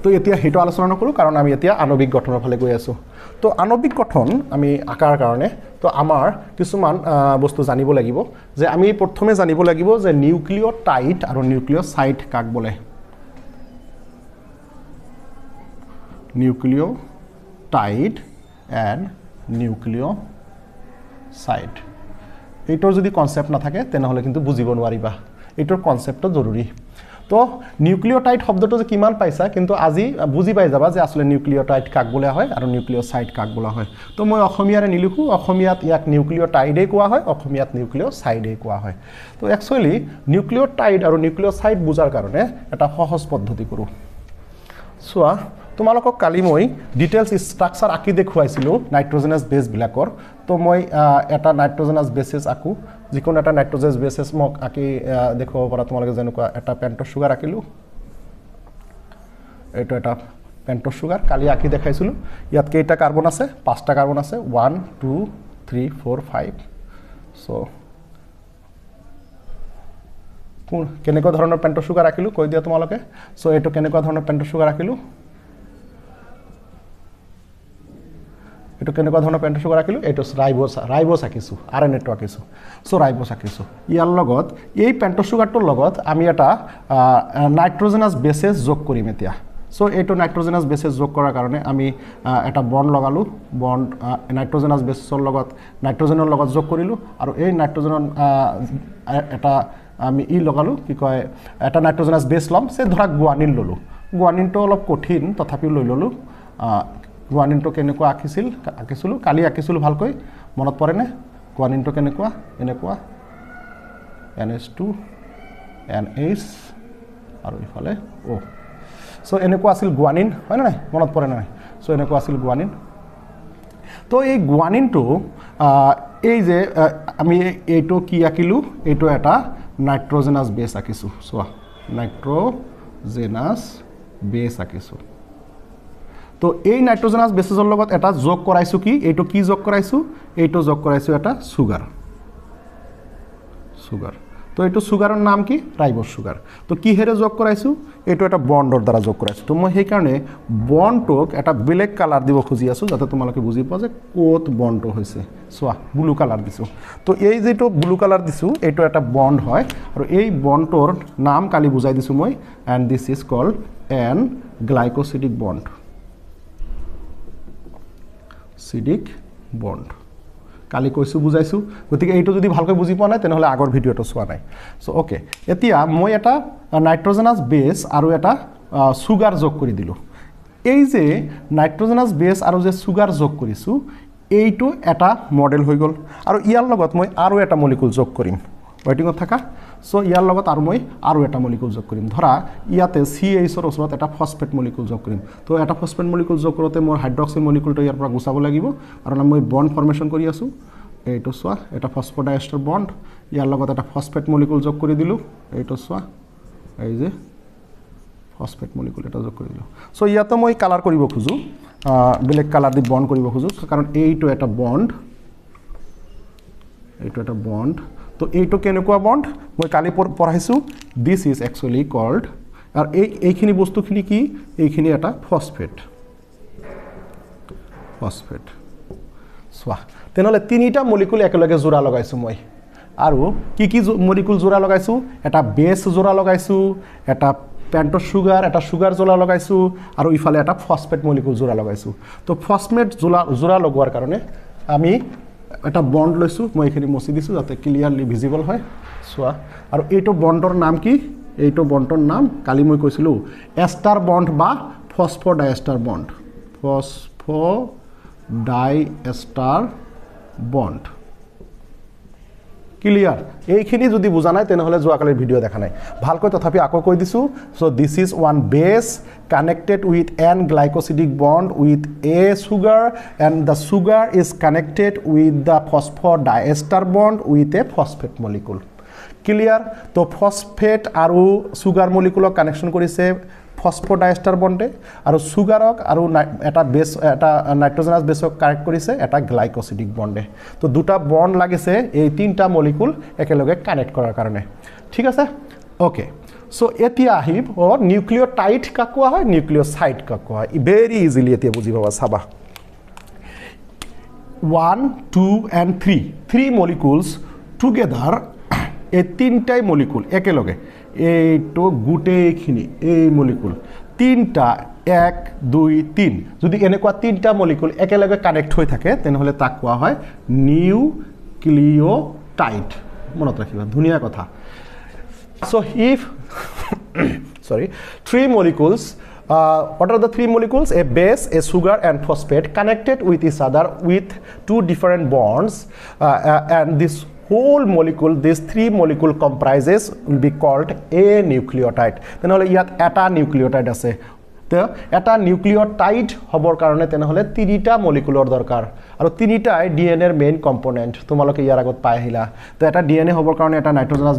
তো এতিয়া হেটো আলোচনা নকৰো কাৰণ আমি এতিয়া আণবিক গঠনৰ ফালে গৈ আছো তো আণবিক গঠন আমি আকাৰ কাৰণে তো আমাৰ কিছুমান বস্তু জানিব লাগিব যে আমি প্ৰথমে জানিব লাগিব যে নিউক্লিওটাইড আৰু নিউক্লিওসাইড কাক বলে নিউক্লিওটাইড এন্ড নিউক্লিওসাইড এইটোৰ যদি কনসেপ্ট না থাকে তেনেহলে কিন্তু বুজিব নোৱাৰিবা এইটোৰ কনসেপ্টটো জৰুৰী তো নিউক্লিওটাইড শব্দটো যে কিমান পাইছা কিন্তু আজি বুজি পাই যাবা যে আসলে নিউক্লিওটাইড কাক বোলা হয় আৰু নিউক্লিওসাইড কাক বোলা হয় তো মই অসমীয়াৰে নিলিখো অসমীয়াত ইয়াক নিউক্লিওটাইডে কোৱা হয় অসমীয়াত নিউক্লিওসাইডে কোৱা হয় তো একচুয়ালি নিউক্লিওটাইড আৰু নিউক্লিওসাইড বুজাৰ কাৰণে এটা সহজ পদ্ধতি কৰো সোৱা তোমালোকক কালি মই ডিটেইলছ স্ট্ৰাকচাৰ আকি দেখুৱাইছিলো নাইট্ৰজেনাছ বেছ বিলাকৰ তো মই এটা নাইট্ৰজেনাছ বেসেস আকু যিকোনো এটা নাইট্ৰজেনাছ বেসেস মোক আকি দেখুৱাব পৰা তোমালোকে যেনেকুৱা এটা পেন্টছ সুগাৰ আকিলো এইটো এটা পেন্টছ সুগাৰ কালি আকি দেখাইছিলো ইয়াত কেইটা কাৰ্বন আছে পাঁচটা কাৰ্বন আছে 1 2 3 4 5 সো কেনেকুৱা ধৰণৰ পেন্টছ সুগাৰ আকিলো কৈ দিয়া তোমালোকে সো এইটো কেনেকুৱা ধৰণৰ পেন্টছ সুগাৰ আকিলো এটো কেনেকুৱা ধৰণৰ পেন্টছ সুগাৰ আকিলো এটো ৰাইবোছ আকিছো আৰএনএটো আকিছো সো ৰাইবোছ আকিছো ইয়াৰ লগত এই পেন্টছ সুগাৰটোৰ লগত আমি এটা নাইট্ৰজেনাছ বেসেস যোগ কৰিম এতিয়া সো এটো নাইট্ৰজেনাছ বেসেস যোগ কৰাৰ কাৰণে আমি এটা বন্ড লগালো বন্ড নাইট্ৰজেনাছ বেসেসৰ লগত নাইট্ৰজেনৰ লগত যোগ কৰিলো আৰু এই নাইট্ৰজেনৰ এটা আমি ই লগালো কি কয় এটা নাইট্ৰজেনাছ বেস লম সে ধৰা গুৱানিন ললো গুৱানিনটো অলপ কঠিন তথাপি লৈ ললো গুৱানিনটো কেনেকুৱা আকিছিলো কালি আকিছিলো ভালকৈ মনত পৰে নে গুৱানিনটো কেনেকুৱা এনেকুৱা NH2 NH আৰু ইফালে O সো এনেকুৱা আছিল গুৱানিন হয় না নাই মনত পৰে নাই সো এনেকুৱা আছিল গুৱানিন তো এই গুৱানিনটো এই যে আমি এইটো কি আকিলো এইটো এটা নাইট্ৰজেনাছ বেস আকিছো সো নাইট্ৰজেনাছ বেস আকিছো তো এই নাইট্ৰজেনাছ বেসেসৰ লগত এটা যোগ কৰাইছো কি এইটো কি যোগ কৰাইছো এইটো যোগ কৰাইছো এটা সুগাৰ তো এইটো সুগাৰৰ নাম কি ৰাইবোছ সুগাৰ তো কি হেৰে যোগ কৰাইছো এইটো এটা বন্ডৰ দ্বাৰা যোগ কৰাইছো তো মই সেই কাৰণে বন্ডটোক এটা ব্লেক কালাৰ দিব খুজি আছো যাতে তোমালোকে বুজি পোৱা যে কোত বন্ডটো হৈছে সোৱা ব্লু কালাৰ দিছো তো এই যেটো ব্লু কালাৰ দিছো এইটো এটা বন্ড হয় আৰু এই বন্ডটোৰ নাম কালি বুজাই দিছো মই and this is called N glycosidic bond সিডিক বন্ড কালি কৈছো বুজাইছো গতিকে এইটো যদি ভালকৈ বুজি পোৱা নাই তেনেহলে আগৰ ভিডিওটো চোৱা নাই সো ওকে এতিয়া মই এটা নাইট্ৰজেনাছ বেস আৰু এটা সুগাৰ যোগ কৰি দিলো এই যে নাইট্ৰজেনাছ বেস আৰু যে সুগাৰ যোগ কৰিছো এইটো এটা মডেল হৈ গল আৰু ইয়াৰ লগত মই আৰু এটা মলিকুল যোগ কৰিম ওয়েটিংত থাকা সো ইয়াৰ লগত আৰু মই আৰু এটা মলিকুল যোগ কৰিম ধৰা ইয়াতে CH ৰ ওচৰত এটা ফসফেট মলিকুল যোগ কৰিম তো এটা ফসফেট মলিকুল যোগ কৰোতে মোৰ হাইড্ৰক্সিল মলিকুলটো ইয়াৰ পৰা গুছাব লাগিব আৰু মই বন্ড ফৰ্মেশন কৰি আছো এইটো সোৱা এটা ফসফোডাইএস্টাৰ বন্ড ইয়াৰ লগত এটা ফসফেট মলিকুল যোগ কৰি দিলো এইটো সোৱা এই যে ফসফেট মলিকুল এটা যোগ কৰি দিলো সো ইয়াতে মই কালাৰ কৰিব খুজু ব্লেক কালাৰ দি বন্ড কৰিব খুজু কাৰণ এইটো এটা বন্ড তো এইটো কেনেকুৱা বন্ড মই কালি পঢ়াইছো this is actually called are এইখিনি বস্তুখিনি কি এইখিনি এটা ফসফেট সোৱা তেনেহলে তিনিটা মলিকুল একেলগে জোড়া লগাইছো মই আৰু কি মলিকুল জোড়া লগাইছো এটা বেস জোড়া লগাইছো এটা পেন্টছ সুগাৰ এটা সুগাৰ জোড়া লগাইছো আৰু ইফালে এটা ফসফেট মলিকুল জোড়া লগাইছো তো ফসফেট জোড়া লগোৱাৰ কাৰণে আমি এটা বন্ড লৈছো মই এখিনি মছি দিছো যাতে ক্লিয়াৰলি ভিজিবল হয় সোৱা আৰু এইটো বন্ডৰ নাম কি এইটো বন্ডৰ নাম কালি মই কৈছিলো এস্টাৰ বন্ড বা ফসফোডাইএস্টাৰ বন্ড ক্লিয়াৰ এইখিনি যদি বুজা নাই তেনেহলে যোৱাকালিৰ ভিডিও দেখা নাই ভালকৈ তথাপি আকৌ কৈ দিছো so this is one base connected with n glycosidic bond with a sugar and the sugar is connected with the phosphodiester bond with a phosphate molecule clear to phosphate aru sugar molecule connection korise phosphodiester bond aru sugarok aru eta base eta nitrogenous base connect korise eta glycosidic bond to duta bond lagise ei tinta molecule ekeloge connect korar karone thik ase okay So etia ahib or nucleotide ka koa hoy nucleoside ka koa hoy very easily etia buji baba saba 1 2 and 3 molecules together e tintai molecule ekeloge eito gute khini ei molecule tinta 1 2 3 jodi enekwa tinta molecule ekeloge connect hoy thake ten hole tak koa hoy nucleotide tight মনত ৰাখিবা ধুনীয়া কথা so if sorry 3 molecules what are the 3 molecules a base a sugar and phosphate connected with each other with 2 different bonds and this whole molecule this 3 molecule comprises will be called a nucleotide tenhole yat eta nucleotide ase তো এটা nucleotide হবৰ কাৰণে তেনেহলে তিনিটা মলিকুলৰ দৰকাৰ আৰু তিনিটাই ডিএনএৰ main component তোমালোকে ইয়াৰ আগত পাই আহিলা তো এটা ডিএনএ হবৰ কাৰণে এটা নাইট্ৰোজেনাছ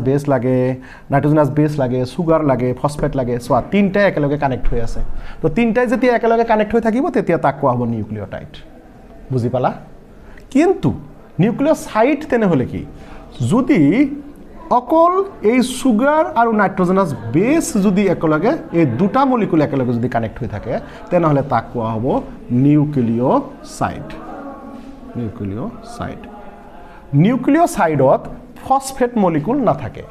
বেছ লাগে সুগাৰ লাগে ফসফেট লাগে সো তিনটাই একেলগে কানেক্ট হৈ আছে তো তিনটাই যেতিয়া একেলগে কানেক্ট হৈ থাকিব তেতিয়া তাক কোৱা হ'ব নিউক্লিওটাইড বুজি পালা কিন্তু নিউক্লিওসাইড তেনেহলে কি যদি অকল এই সুগার আর নাইট্রোজেনাস বেস যদি একেলগে এই দুটা মলিকুল একেলগে যদি কানেক্ট হৈ থাকে তেনেহলে তাক কোৱা হ'ব নিউক্লিওসাইড নিউক্লিওসাইডত ফসফেট মলিকুল না থাকে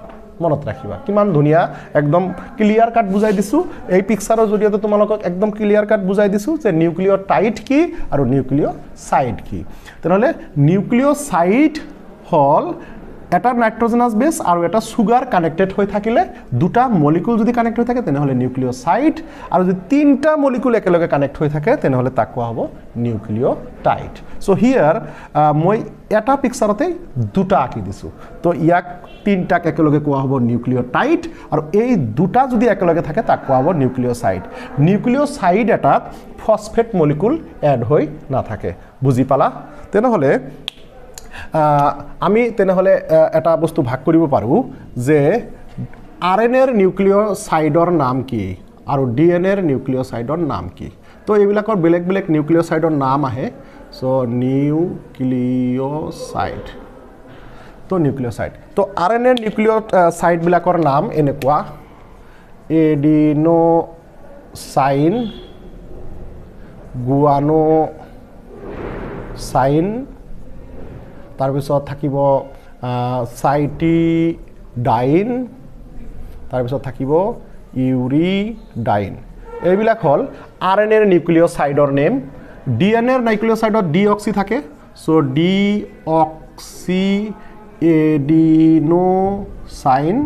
মনত ৰাখিবা কিমান ধুনিয়া একদম ক্লিয়াৰ কাট বুজাই দিছো এই পিকচাৰৰ জৰিয়তে তোমালোকক একদম ক্লিয়াৰ কাট বুজাই দিছো যে নিউক্লিওটাইড কি আৰু নিউক্লিওসাইড কি তেনেহলে নিউক্লিওসাইড হল এটা নাইট্ৰোজেনাছ বেস আৰু এটা সুগাৰ কানেক্টেড হৈ থাকিলে দুটা মলিকুল যদি কানেক্ট হৈ থাকে তেনেহলে নিউক্লিওসাইড আৰু যদি তিনটা মলিকুল একেলগে কানেক্ট হৈ থাকে তেনেহলে তাক কোৱা হ'ব নিউক্লিওটাইড সো হিয়াৰ মই এটা পিকচাৰতে দুটা আঁকি দিছো তো ইয়াক তিনটাক একেলগে কোৱা হ'ব নিউক্লিওটাইড আৰু এই দুটা যদি একেলগে থাকে তাক কোৱা হ'ব নিউক্লিওসাইড এটা ফসফেট মলিকুল এড হৈ না থাকে বুজি পালা তেনেহলে আমি তেনেহলে এটা বস্তু ভাগ কৰিব পাৰো যে আৰএনএৰ নিউক্লিওসাইডৰ নাম কি আৰু ডিএনএৰ নিউক্লিওসাইডৰ নাম কি তো এইবিলাকৰ বেলেগ বেলেগ নিউক্লিওসাইডৰ নাম আহে সো নিউক্লিওসাইড তো আৰএনএৰ নিউক্লিওসাইড বিলাকৰ নাম এনেকুৱা এডিনোসাইন গুয়ানোসাইন তাৰপিছত থাকিব সাইটিডাইন তাৰপিছত থাকিব ইউৰিডাইন এইবিলাক হল আৰএনএৰ নিউক্লিওসাইডৰ নেম ডিএনএৰ নিউক্লিওসাইডত ডিঅক্সি থাকে সো ডিঅক্সি এডিনোসাইন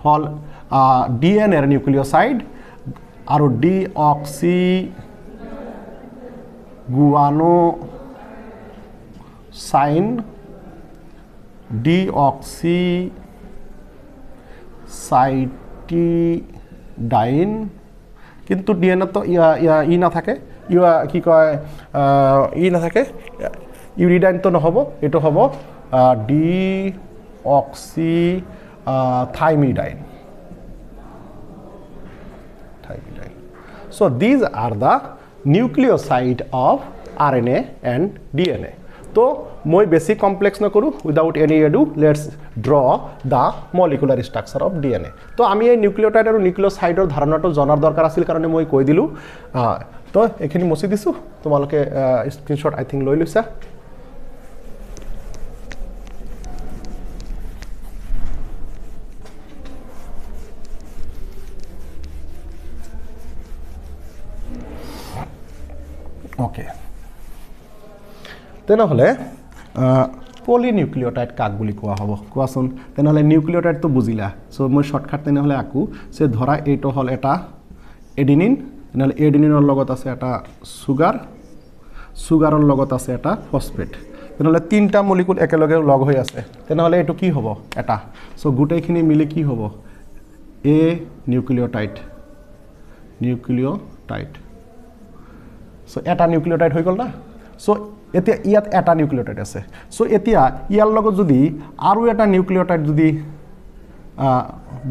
হল ডিএনএৰ নিউক্লিওসাইড আৰু ডিঅক্সি গুয়ানোসাইন ডিঅক্সিসাইটিডাইন কিন্তু ডিএনএ তো ই না থাকে কি কয় ই না থাকে ইউরিডাইন তো নহব এটো হব ডিঅক্সিথাইমিডাইন so these are the nucleoside of RNA and DNA তো মই বেছি কমপ্লেক্স নকৰো without any ado let's draw the molecular structure of DNA তো আমি এই নিউক্লিওটাইড আৰু নিউক্লিওসাইডৰ ধাৰণাটো জনাৰ দৰকাৰ আছিল কাৰণে মই কৈ দিলো তো এখিনি মচি দিছো তোমালোকে স্ক্ৰিনশ্বট আই থিংক লৈ লৈছা ওকে তেনেহলে পলিনিউক্লিওটাইড কাক বুলি কোৱা হ'ব কোৱাচোন তেনেহলে নিউক্লিওটাইড তো বুজিলা সো মই শৰ্টকাট তেনেহলে আকু সে ধৰা এইটো হল এটা এডিনিন তেনেহলে এডিনিনৰ লগত আছে এটা সুগাৰৰ লগত আছে এটা ফসফেট তেনেহলে তিনটা মলিকুল একেলগে লগ হৈ আছে তেনেহলে এটো কি হ'ব এটা সো গুটেইখিনি মিলি কি হ'ব এ নিউক্লিওটাইড সো এটা নিউক্লিওটাইড হৈ গল না সো এতিয়া ইয়াত এটা নিউক্লিওটাইড আছে সো এতিয়া ইয়াৰ লগত যদি আৰু এটা নিউক্লিওটাইড যদি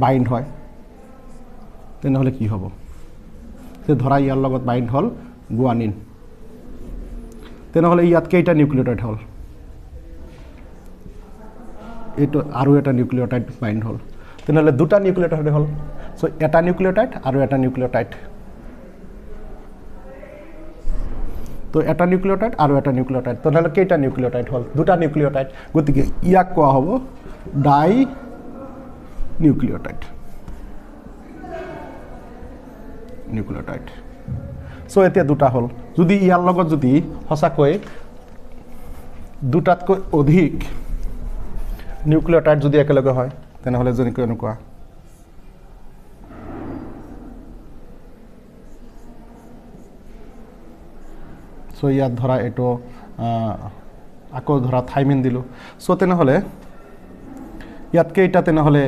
বাইন্ড হয় তেনেহলে কি হ'ব তে ধৰা ইয়াৰ লগত বাইন্ড হল গুয়ানিন তেনেহলে ইয়াত কেইটা নিউক্লিওটাইড হল এটো আৰু এটা নিউক্লিওটাইড বাইন্ড হল তেনেহলে দুটা নিউক্লিওটাইড হল সো এটা নিউক্লিওটাইড আৰু এটা নিউক্লিওটাইড তো এটা নিউক্লিওটাইড আৰু এটা নিউক্লিওটাইড তেনেহলে কেইটা নিউক্লিওটাইড হল দুটা নিউক্লিওটাইড গতিকে ইয়াক কোৱা হ'ব ডাই নিউক্লিওটাইড সো এতিয়া দুটা হল যদি ইয়াৰ লগত যদি হসাকৈ দুটাতকৈ অধিক নিউক্লিওটাইড যদি একেলগে হয় তেনেহ'লে যেনেকৈ এনেকুৱা সো ইয়াত ধৰা এইটো আকৌ ধৰা থাইমিন দিলোঁ সো তেনেহ'লে ইয়াত কেইটা তেনেহ'লে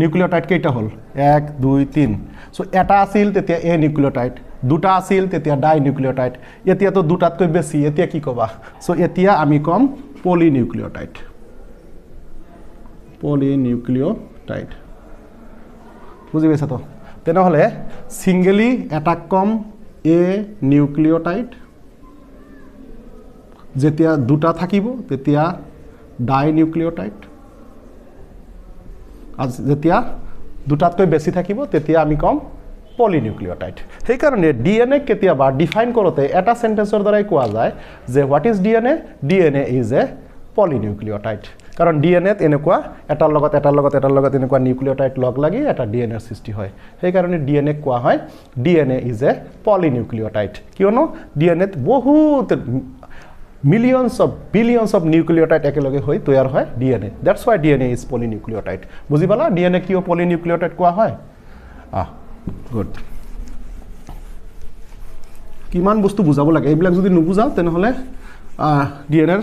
নিউক্লিওটাইড কেইটা হ'ল 1 2 3 সো এটা আছিল তেতিয়া এ নিউক্লিওটাইড দুটা আছিল তেতিয়া ডাই নিউক্লিওটাইড এতিয়া তো দুটাতকৈ বেছি এতিয়া কি কবা সো এতিয়া আমি কম পলিনিউক্লিওটাইড বুজি পাইছা তো তেনেহ'লে সিঙ্গেলি এটা কম এ নিউক্লিওটাইড যেতিয়া দুটা থাকিব তেতিয়া ডাই নিউক্লিওটাইড আর যেতিয়া দুটাতকৈ বেছি থাকিব তেতিয়া আমি কম পলিনিউক্লিওটাইড সেই কারণে ডিএনএ কেতিয়াবা ডিফাইন করতে এটা সেন্টেন্সৰ দ্বাৰাই কোৱা যায় যে what is DNA DNA is a polynucleotide কাৰণ ডিএনএত এনেকুৱা এটাৰ লগত এনেকুৱা নিউক্লিওটাইড লগ লাগি এটা ডিএনএৰ সৃষ্টি হয় সেই কাৰণে ডিএনএ কোৱা হয় ডিএনএ ইজ এ পলিনিউক্লিওটাইড কিয়নো ডিএনএত বহুত billions of nucleotide একেলগে হৈ তৈয়াৰ হয় DNA that's why DNA is polynucleotide বুজি পালা ডিএনএ কিয় পলিনিউক্লিওটাইড কোৱা হয় গুড কিমান বস্তু বুজাব লাগে এইবিলাক যদি নুবুজাও তেনেহ'লে ডিএনএৰ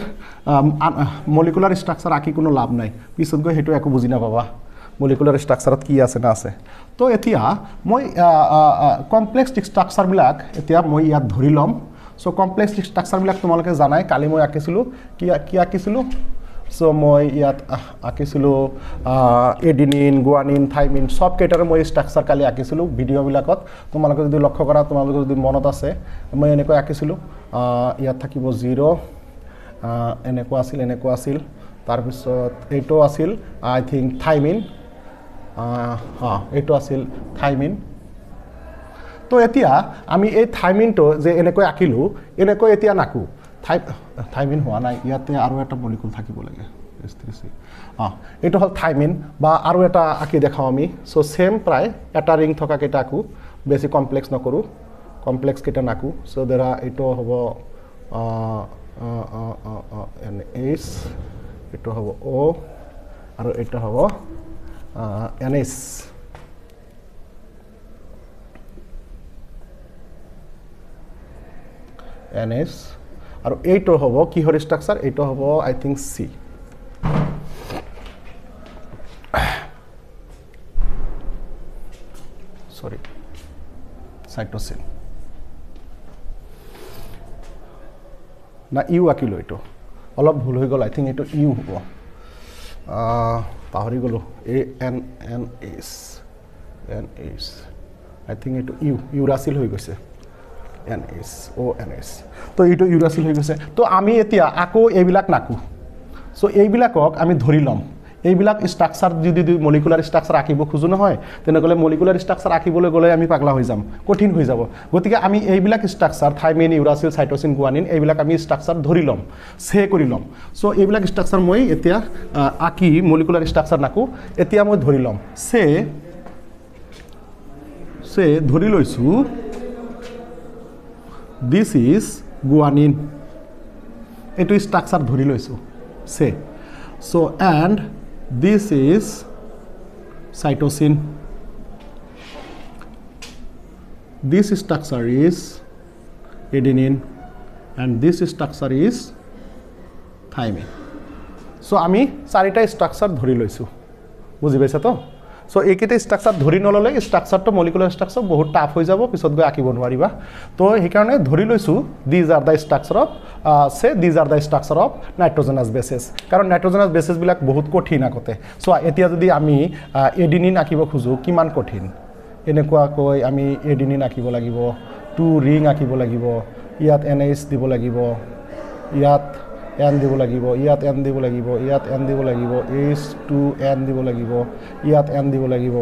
মলিকুলাৰ ষ্ট্ৰাকচাৰ আঁকি কোনো লাভ নাই পিছত গৈ সেইটো একো বুজি নাপাবা মলিকুলাৰ ষ্ট্ৰাকচাৰত কি আছে না আছে তো এতিয়া মই কমপ্লেক্স ষ্ট্ৰাকচাৰবিলাক এতিয়া মই ইয়াত ধৰি ল'ম সো কমপ্লেক্স ষ্ট্ৰাকচাৰবিলাক তোমালোকে জানাই কালি মই আঁকিছিলোঁ কি আঁকিছিলোঁ সো মই ইয়াত আঁকিছিলোঁ এডিনিন গুৱানিন থাইমিন সব কেইটাৰে মই ষ্ট্ৰাকচাৰ কালি আঁকিছিলোঁ ভিডিঅ'বিলাকত তোমালোকে যদি লক্ষ্য কৰা তোমালোকে যদি মনত আছে মই এনেকৈ আঁকিছিলোঁ ইয়াত থাকিব 0 এনেকুৱা আছিল তাৰপিছত এইটো আছিল আই থিংক থাইমিন এইটো আছিল থাইমিন তো এতিয়া আমি এই থাইমিনটো যে এনেকৈ আঁকিলোঁ এনেকৈ এতিয়া নাকো থাইমিন হোৱা নাই ইয়াতে আৰু এটা মলিকুল থাকিব লাগে এইটো হ'ল থাইমিন বা আৰু এটা আঁকি দেখাওঁ আমি সো সেম প্ৰায় এটা ৰিং থকা কেইটা আঁকো বেছি কমপ্লেক্স নকৰোঁ কমপ্লেক্স কেইটা নাকো সো ধৰা এইটো হ'ব এন এইচ এইটো হ'ব অ' আৰু এইটো হ'ব এন এইচ NS আৰু এইটো হ'ব কিহৰ ষ্ট্ৰাকচাৰ এইটো হ'ব আই থিংক সি সৰি সাইটোসিন না ইউ আঁকিলোঁ এইটো অলপ ভুল হৈ গ'ল আই থিংক এইটো ইউ হ'ব পাহৰি গ'লোঁ এন এইচ আই থিংক এইটো ইউৰাচিল হৈ গৈছে NS তো এইটো ইউৰাচিল হৈ গৈছে তো আমি এতিয়া আকৌ এইবিলাক নাকো সো এইবিলাকক আমি ধৰি ল'ম এইবিলাক ষ্ট্ৰাকচাৰ যদি মলিকুলাৰ ষ্ট্ৰাকচাৰ আঁকিব খোজো নহয় তেনেহ'লে মলিকুলাৰ ষ্ট্ৰাকচাৰ আঁকিবলৈ গ'লে আমি পাগলা হৈ যাম কঠিন হৈ যাব গতিকে আমি এইবিলাক ষ্ট্ৰাকচাৰ থাইমিন ইউৰাচিল সাইটোসিন গুৱানিন এইবিলাক আমি ষ্ট্ৰাকচাৰ ধৰি ল'ম সে কৰি ল'ম সো এইবিলাক ষ্ট্ৰাকচাৰ মই এতিয়া আঁকি মলিকুলাৰ ষ্ট্ৰাকচাৰ নাকো এতিয়া মই ধৰি ল'ম সে ধৰি লৈছোঁ this is guanine etu structure dhori loisu say so and this is cytosine this structure is adenine and this structure is thymine so ami charita structure dhori loisu buji paisa to so এইকেইটা structure ধৰি নল'লে ষ্ট্ৰাকচাৰটো molecular structure বহুত tough হৈ যাব পিছত গৈ আঁকিব নোৱাৰিবা তো সেইকাৰণে ধৰি লৈছোঁ these are the structure of nitrogenous bases কাৰণ নাইট্ৰজেনাছ বেছেছবিলাক বহুত কঠিন আগতে চোৱা এতিয়া যদি আমি এডিনিন আঁকিব খোজোঁ কিমান কঠিন এনেকুৱাকৈ আমি এডিনিন আঁকিব লাগিব 2 ৰিং আঁকিব লাগিব ইয়াত NH দিব লাগিব ইয়াত N দিব লাগিব ইয়াত N দিব লাগিব ইয়াত N দিব লাগিব H2N দিব লাগিব ইয়াত N দিব লাগিব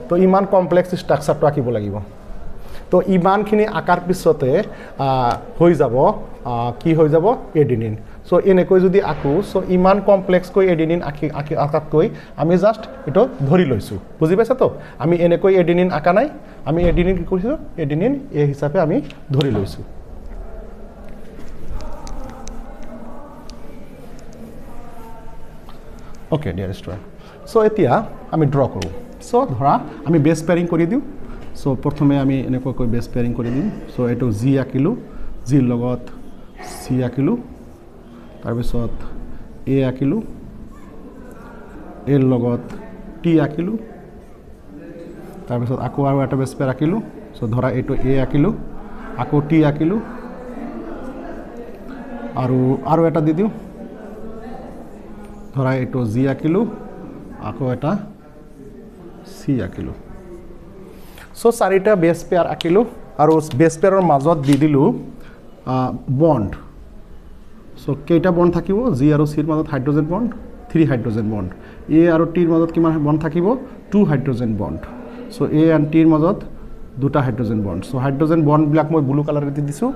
তো ইমান কমপ্লেক্স ষ্ট্ৰাকচাৰটো আঁকিব লাগিব তো ইমানখিনি আঁকাৰ পিছতে হৈ যাব কি হৈ যাব এডিনিন সো এনেকৈ যদি আঁকো সো ইমান কমপ্লেক্সকৈ এডিনিন আঁকাতকৈ আমি জাষ্ট এইটো ধৰি লৈছোঁ বুজি পাইছা তো আমি এনেকৈ এডিনিন আঁকা নাই আমি এডিনিন কি কৰিছোঁ এডিনিন এই হিচাপে আমি ধৰি লৈছোঁ ওকে ডিয়াৰ ষ্টুডেণ্ট সো এতিয়া আমি ড্ৰ কৰোঁ সো ধৰা আমি বেছ পেয়াৰিং কৰি দিওঁ সো প্ৰথমে আমি এনেকৈ বেছ পেয়াৰিং কৰি দিম সো এইটো জি আঁকিলোঁ জিৰ লগত চি আঁকিলোঁ তাৰপিছত এ আঁকিলোঁ এৰ লগত টি আঁকিলোঁ তাৰপিছত আকৌ আৰু এটা বেছ পেয়াৰ আঁকিলোঁ সো ধৰা এইটো এ আঁকিলোঁ আকৌ টি আঁকিলোঁ আৰু এটা দি দিওঁ ধৰা এইটো জি আঁকিলোঁ আকৌ এটা চি আঁকিলোঁ সো চাৰিটা বেছ পেয়াৰ আঁকিলোঁ আৰু বেছ পেয়াৰৰ মাজত দি দিলোঁ বণ্ড সো কেইটা বণ্ড থাকিব জি আৰু চিৰ মাজত হাইড্ৰজেন বণ্ড 3 হাইড্ৰজেন বণ্ড এ আৰু টিৰ মাজত কিমান বণ্ড থাকিব 2 hydrogen bond so A and টিৰ মাজত 2টা হাইড্ৰজেন বণ্ড সো হাইড্ৰজেন বণ্ডবিলাক মই ব্লু কালাৰেদি দিছোঁ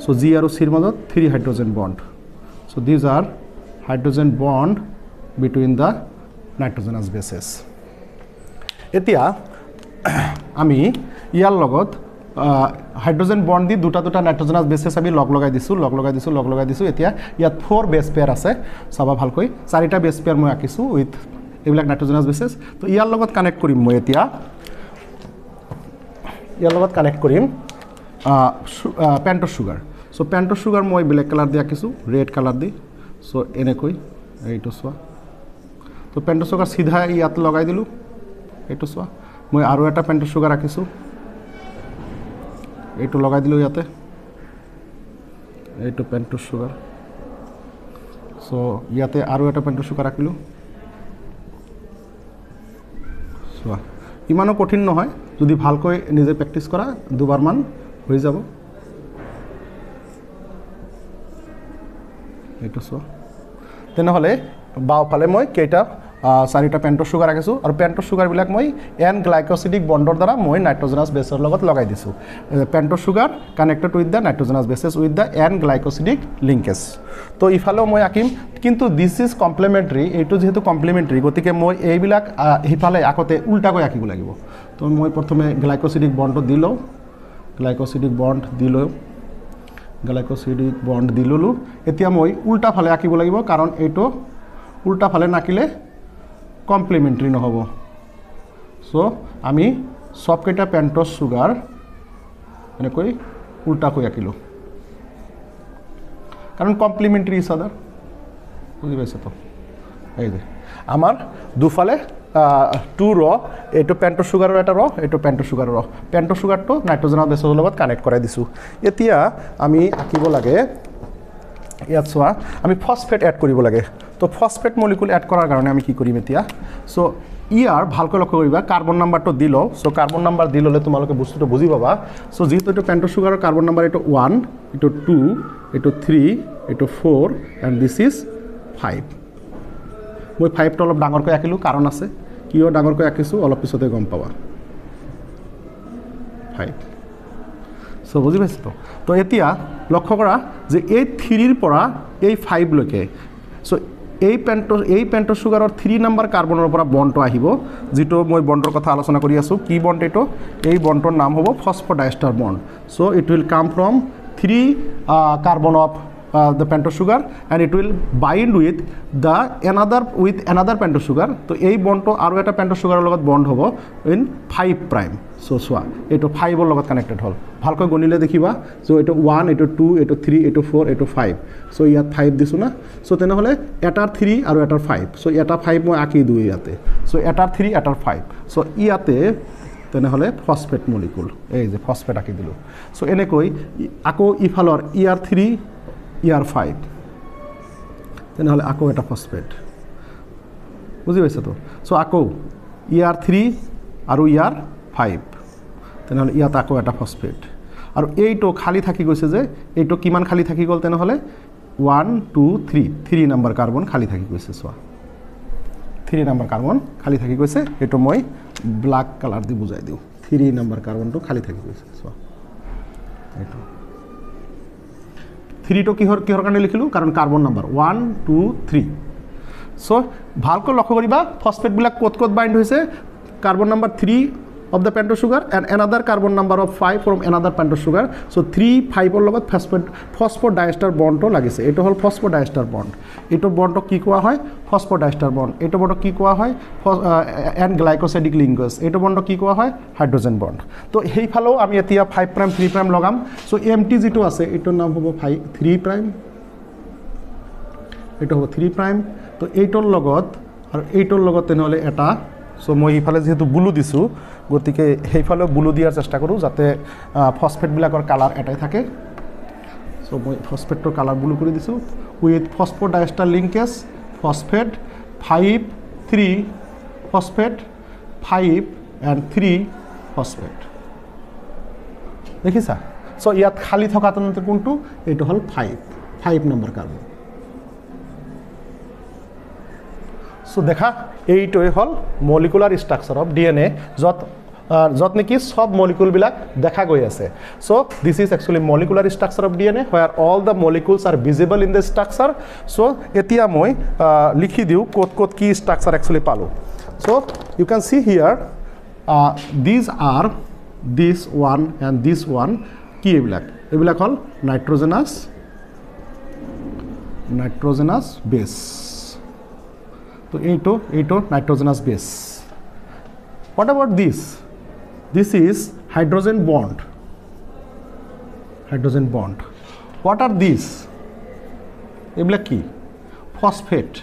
সো জি আৰু চিৰ মাজত 3 hydrogen bond so these are hydrogen bond between the nitrogenous bases এতিয়া আমি ইয়াৰ লগত হাইড্ৰজেন বণ্ড দি দুটা নাইট্ৰজেনাছ বেছেছ আমি লগ লগাই দিছোঁ এতিয়া ইয়াত 4 বেছ পেয়াৰ আছে চাবা ভালকৈ 4টা বেছ পেয়াৰ মই আঁকিছোঁ উইথ এইবিলাক নাইট্ৰজেনাছ বেছেছ তো ইয়াৰ লগত কানেক্ট কৰিম মই এতিয়া ইয়াৰ লগত কানেক্ট কৰিম পেণ্টছ চুগাৰ সো পেণ্টছ চুগাৰ মই ব্লেক কালাৰ দি আঁকিছোঁ ৰেড কালাৰ দি সো এনেকৈ এইটো চোৱা তো পেণ্টছ চুগাৰ চিধা ইয়াত লগাই দিলোঁ এইটো চোৱা মই আৰু এটা পেণ্টছ চুগাৰ আঁকিছোঁ এইটো লগাই দিলোঁ ইয়াতে এইটো পেণ্টছ চুগাৰ সো ইয়াতে আৰু এটা পেণ্টছ চুগাৰ আঁকিলোঁ চোৱা ইমানো কঠিন নহয় যদি ভালকৈ নিজে প্ৰেক্টিছ কৰা দুবাৰমান হৈ যাব এইটো চোৱা তেনেহ'লে বাওঁফালে মই কেইটা 4টা পেণ্টছ চুগাৰ আঁকিছোঁ আৰু পেণ্টছ চুগাৰবিলাক মই এন গ্লাইক'ছিডিক বণ্ডৰ দ্বাৰা মই নাইট্ৰজেনাছ বেছৰ লগত লগাই দিছোঁ pentose sugar connected with the nitrogenous bases with the N glycosidic linkage তো ইফালেও মই আঁকিম কিন্তু দিছ ইজ কমপ্লিমেণ্টাৰী এইটো যিহেতু কমপ্লিমেণ্টাৰী গতিকে মই এইবিলাক সিফালে আগতে উল্টাকৈ আঁকিব লাগিব তো মই প্ৰথমে গ্লাইক'ছিডিক বণ্ডটো দি লওঁ গ্লাইক'ছিডিক বণ্ড দি ল'লোঁ এতিয়া মই উল্টা ফালে আঁকিব লাগিব কাৰণ এইটো উল্টা ফালে নাকিলে কমপ্লিমেণ্টাৰী নহ'ব সো আমি সবকেইটা পেণ্টছ চুগাৰ এনেকৈ উল্টাকৈ আঁকিলোঁ কাৰণ কমপ্লিমেণ্টাৰী ইজ আদাৰ বুজি পাইছে তো এই যে আমাৰ দুফালে 2 ৰ এইটো পেণ্টছ চুগাৰৰ এটা এইটো পেণ্টছ চুগাৰৰ পেণ্টছ চুগাৰটো নাইট্ৰজেনাছ বেছৰ লগত কানেক্ট কৰাই দিছোঁ এতিয়া আমি আঁকিব লাগে ইয়াত চোৱা আমি ফছফেট এড কৰিব লাগে তো ফছফেট মলিকুল এড কৰাৰ কাৰণে আমি কি কৰিম এতিয়া সো ইয়াৰ ভালকৈ লক্ষ্য কৰিবা কাৰ্বন নাম্বাৰটো দি লওঁ সো কাৰ্বন নাম্বাৰ দি ল'লে তোমালোকে বস্তুটো বুজি পাবা সো যিহেতু এইটো পেণ্টছ চুগাৰৰ কাৰ্বন নাম্বাৰ এইটো 1 এইটো 2 এইটো 3 এইটো 4 এণ্ড দিছ ইজ 5 মই 5টো অলপ ডাঙৰকৈ আঁকিলোঁ কাৰণ আছে কিয় ডাঙৰকৈ আঁকিছোঁ অলপ পিছতে গম পাবা 5 সো বুজি পাইছে তো এতিয়া লক্ষ্য কৰা যে এই 3ৰ পৰা এই 5 লৈকে সো এই পেণ্টছ চুগাৰৰ 3 নম্বৰ কাৰ্বনৰ পৰা বণ্ডটো আহিব যিটো মই বণ্ডৰ কথা আলোচনা কৰি আছোঁ কি বণ্ড এইটো এই বণ্ডৰ নাম হ'ব phosphodiester bond so it will come from 3 carbon of the pentose sugar and it will bind with another pentose sugar তো এই বণ্ডটো আৰু এটা পেণ্টছ চুগাৰৰ লগত বণ্ড হ'ব ইন 5 প্ৰাইম সো চোৱা এইটো 5ৰ লগত কানেক্টেড হ'ল ভালকৈ গণিলে দেখিবা সো এইটো 1 এইটো 2 এইটো 3 এইটো 4 এইটো 5 সো ইয়াত 5 দিছোঁ না সো তেনেহ'লে এটাৰ 3 আৰু এটাৰ 5 সো এটা 5 মই আঁকি দিওঁ ইয়াতে সো এটাৰ 3 এটাৰ 5 সো ইয়াতে তেনেহ'লে ফছফেট মলিকুল এই যে ফছফেট আঁকি দিলোঁ সো এনেকৈ আকৌ ইফালৰ ইয়াৰ 3 ইয়াৰ 5 তেনেহ'লে আকৌ এটা ফছফেট বুজি পাইছে তো সো আকৌ ইয়াৰ 3 আৰু ইয়াৰ 5 তেনেহ'লে ইয়াত আকৌ এটা ফছফেট আৰু এইটো খালী থাকি গৈছে যে এইটো কিমান খালী থাকি গ'ল তেনেহ'লে 1 2 3 নম্বৰ কাৰ্বন খালী থাকি গৈছে চোৱা 3 নম্বৰ কাৰ্বন খালী থাকি গৈছে এইটো মই ব্লাক কালাৰ দি বুজাই দিওঁ 3 নম্বৰ কাৰ্বনটো খালী থাকি গৈছে চোৱা এইটো 3টো কিহৰ কাৰণে লিখিলোঁ কাৰণ কাৰ্বন নম্বৰ 1 2 3 সো ভালকৈ লক্ষ্য কৰিবা ফছফেটবিলাক ক'ত বাইণ্ড হৈছে carbon number 3 of the pentose sugar and another carbon number of 5 from another pentose sugar. So 3 5 or লগত phosphodiester bond to লাগিছে এটো হল phosphodiester bond এটো bond কি কোয়া হয় phosphodiester bond এটো bond কি কোয়া হয় and glycosidic linkage এটো bond কি কোয়া হয় hydrogen bond তো এই ফালেও আমি এতিয়া 5 prime 3 prime লগাম সো empty যেটো আছে এটোর নাম হবো 3 prime এটো হবো 3 prime তো এইটোর লগত আর এইটোর লগত তেনেহলে এটা সো মই ইফালে যেহেতু ব্লু দিছো গতিকে সেইফালে ব্লু দিয়ার চেষ্টা করু যাতে ফসফেট বিলাকৰ কালাৰ এটাই থাকে সো মই ফসফেটৰ কালাৰ ব্লু কৰি দিছো with phosphodiester linkage phosphate 5 3 phosphate 5 and 3 phosphate দেখিছা সো ইয়াত খালি থকা তন্ত্র কোনটো এটো হল 5 নম্বৰ কার্বন সো দেখা এইটোই হল মলিকুলার স্ট্রাকচার অফ ডিএনএ যত নেকি সব মলিকুল বিলাক দেখা গৈ আছে so this is actually molecular structure of DNA where all the molecules are visible in the structure so এতিয়া মই লিখি দিও কোত কোত কি স্ট্রাকচার অ্যাকচুয়ালি পালো so you can see here this আর this one and this one কি এবিলাক হল নাইট্রোজেনাস বেস তো এইটো nitrogenous base. What about this? This is hydrogen bond. What are these? এগুলা কি phosphate.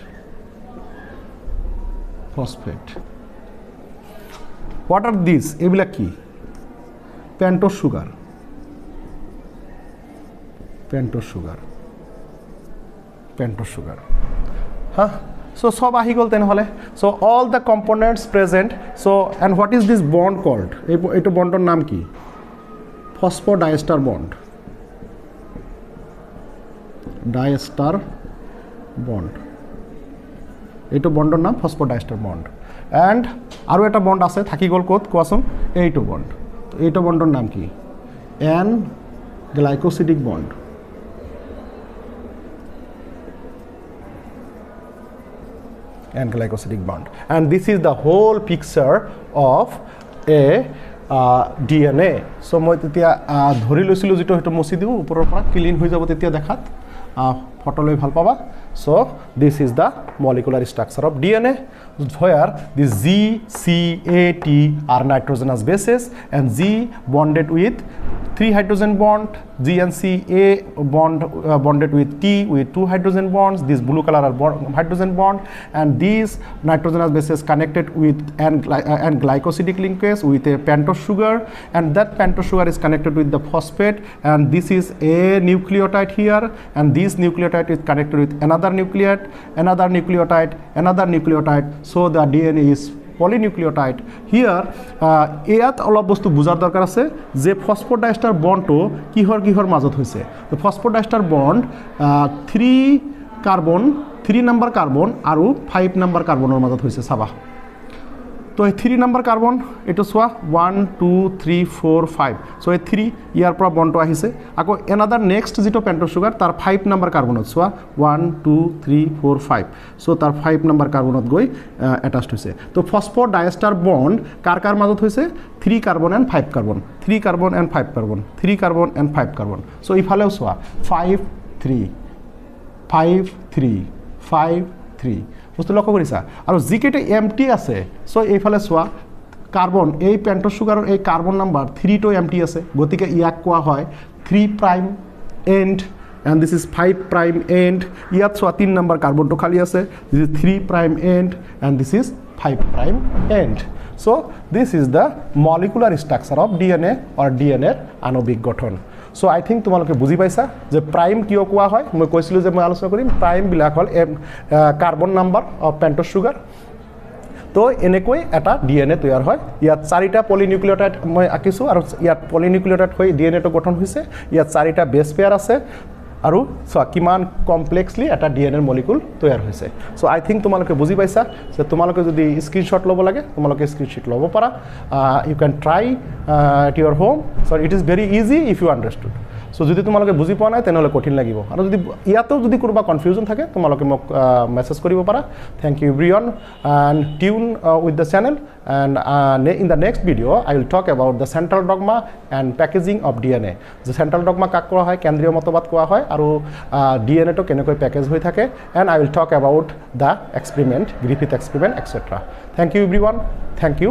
What are these? এগুলা কি pentose sugar. Huh? So সব আহি গল তেনেহলে so all the components present so and what is this bond called এটো বন্ডৰ নাম কি phosphodiester bond এটো বন্ডৰ নাম phosphodiester bond and আৰু এটা বন্ড আছে থাকি গল কত কোৱাচোন এইটো বন্ড তো এইটো বন্ডৰ নাম কি n glycosidic bond and glycosidic bond and this is the whole picture of a DNA so মই তেতিয়া ধৰি লৈছিলো যেটো হেটো মুছি দিও উপৰৰ পৰা ক্লিন হৈ যাব তেতিয়া দেখাত ফটো লৈ ভাল পাবা so this is the molecular structure of DNA where the G C A T are nitrogenous bases and G bonded with 3 hydrogen bond G and C A bonded with T with 2 hydrogen bonds this blue color are hydrogen bond and these nitrogenous bases connected with and glycosidic linkage with a pentose sugar and that pentose sugar is connected with the phosphate and this is a nucleotide here and this nucleotide is connected with another nucleotide so the DNA is polynucleotide here এয়াত অলপ বস্তু বুজাৰ দৰকাৰ আছে যে ফসফোডাইএস্টাৰ বন্ডটো কিহৰ মাজত হৈছে তো ফসফোডাইএস্টাৰ বন্ড 3 নম্বৰ কাৰ্বন আৰু 5 নম্বৰ কাৰ্বনৰ মাজত হৈছে চাবা তো 3 নম্বৰ কাৰ্বন এটো সোয়া 1 2 3 4 5 সো এই 3 ইয়াৰ পৰা বন্ডটো আহিছে আকৌ another next যেটো পেন্টোজ সুগাৰ তাৰ 5 নম্বৰ কাৰ্বনত সোয়া 1 2 3 4 5 সো তাৰ 5 নম্বৰ কাৰ্বনত গৈ অ্যাটাচড হৈছে তো ফসফোডাইএস্টাৰ বন্ড কাৰ মাজত হৈছে 3 carbon and 5 carbon 3 carbon and 5 carbon 3 carbon and 5 carbon so ইফালেও সোয়া 5 3 বস্তু লক্ষ্য কৰিছা আৰু জিকেটে এমটি আছে সো এইফালে সোয়া কাৰ্বন এই পেন্টোজ সুগাৰৰ এই কাৰ্বন নাম্বাৰ 3 টো এমটি আছে গতিকে ইয়াক কোৱা হয় 3 prime and and this is 5 prime end ইয়াত সোয়া 3 নম্বৰ কার্বনটো খালি আছে this is 3 prime end and this is 5 prime end so this is the molecular structure of DNA or DNA এর আণবিক গঠন so I think তোমালোকে বুজি পাইছা যে প্রাইম কিয় কোৱা হয় মই কৈছিলো যে মই আলোচনা কৰিম প্ৰাইম বিলাক হল carbon number of pentose sugar তো এনেকৈ এটা ডিএনএ তৈয়াৰ হয় ইয়াত 4টা পলিনিউক্লিঅটাইড মই আকিছো আৰু ইয়াত পলিনিউক্লিঅটাইড হৈ ডিএনএ টো গঠন হৈছে ইয়াত 4টা বেস পেয়াৰ আছে আৰু কিমান কমপ্লেক্সলি এটা ডিএনএ মলিকুল তৈয়াৰ হৈছে সো আই থিংক তোমালোকে বুজি পাইছা যে তোমালোকে যদি স্ক্রিনশট লব লাগে তোমালোকে স্ক্রিনশট লব পাৰা you can try at your home so it is very easy if you understood so যদি তোমালোকে বুজি পোৱা নাই তেনেহলে কঠিন লাগিব আৰু যদি ইয়াতেও যদি কোনোবা কনফিউজন থাকে তোমালোকে মোক মেসেজ কৰিব পাৰা thank you everyone and tune with the channel and in the next video I will talk about the central dogma and packaging of DNA the central dogma কাক কোৱা হয় কেন্দ্ৰীয় মতবাদ কোৱা হয় আৰু DNA to কেনেকৈ প্যাকেজ হৈ থাকে and I will talk about the experiment Griffith experiment etc thank you everyone thank you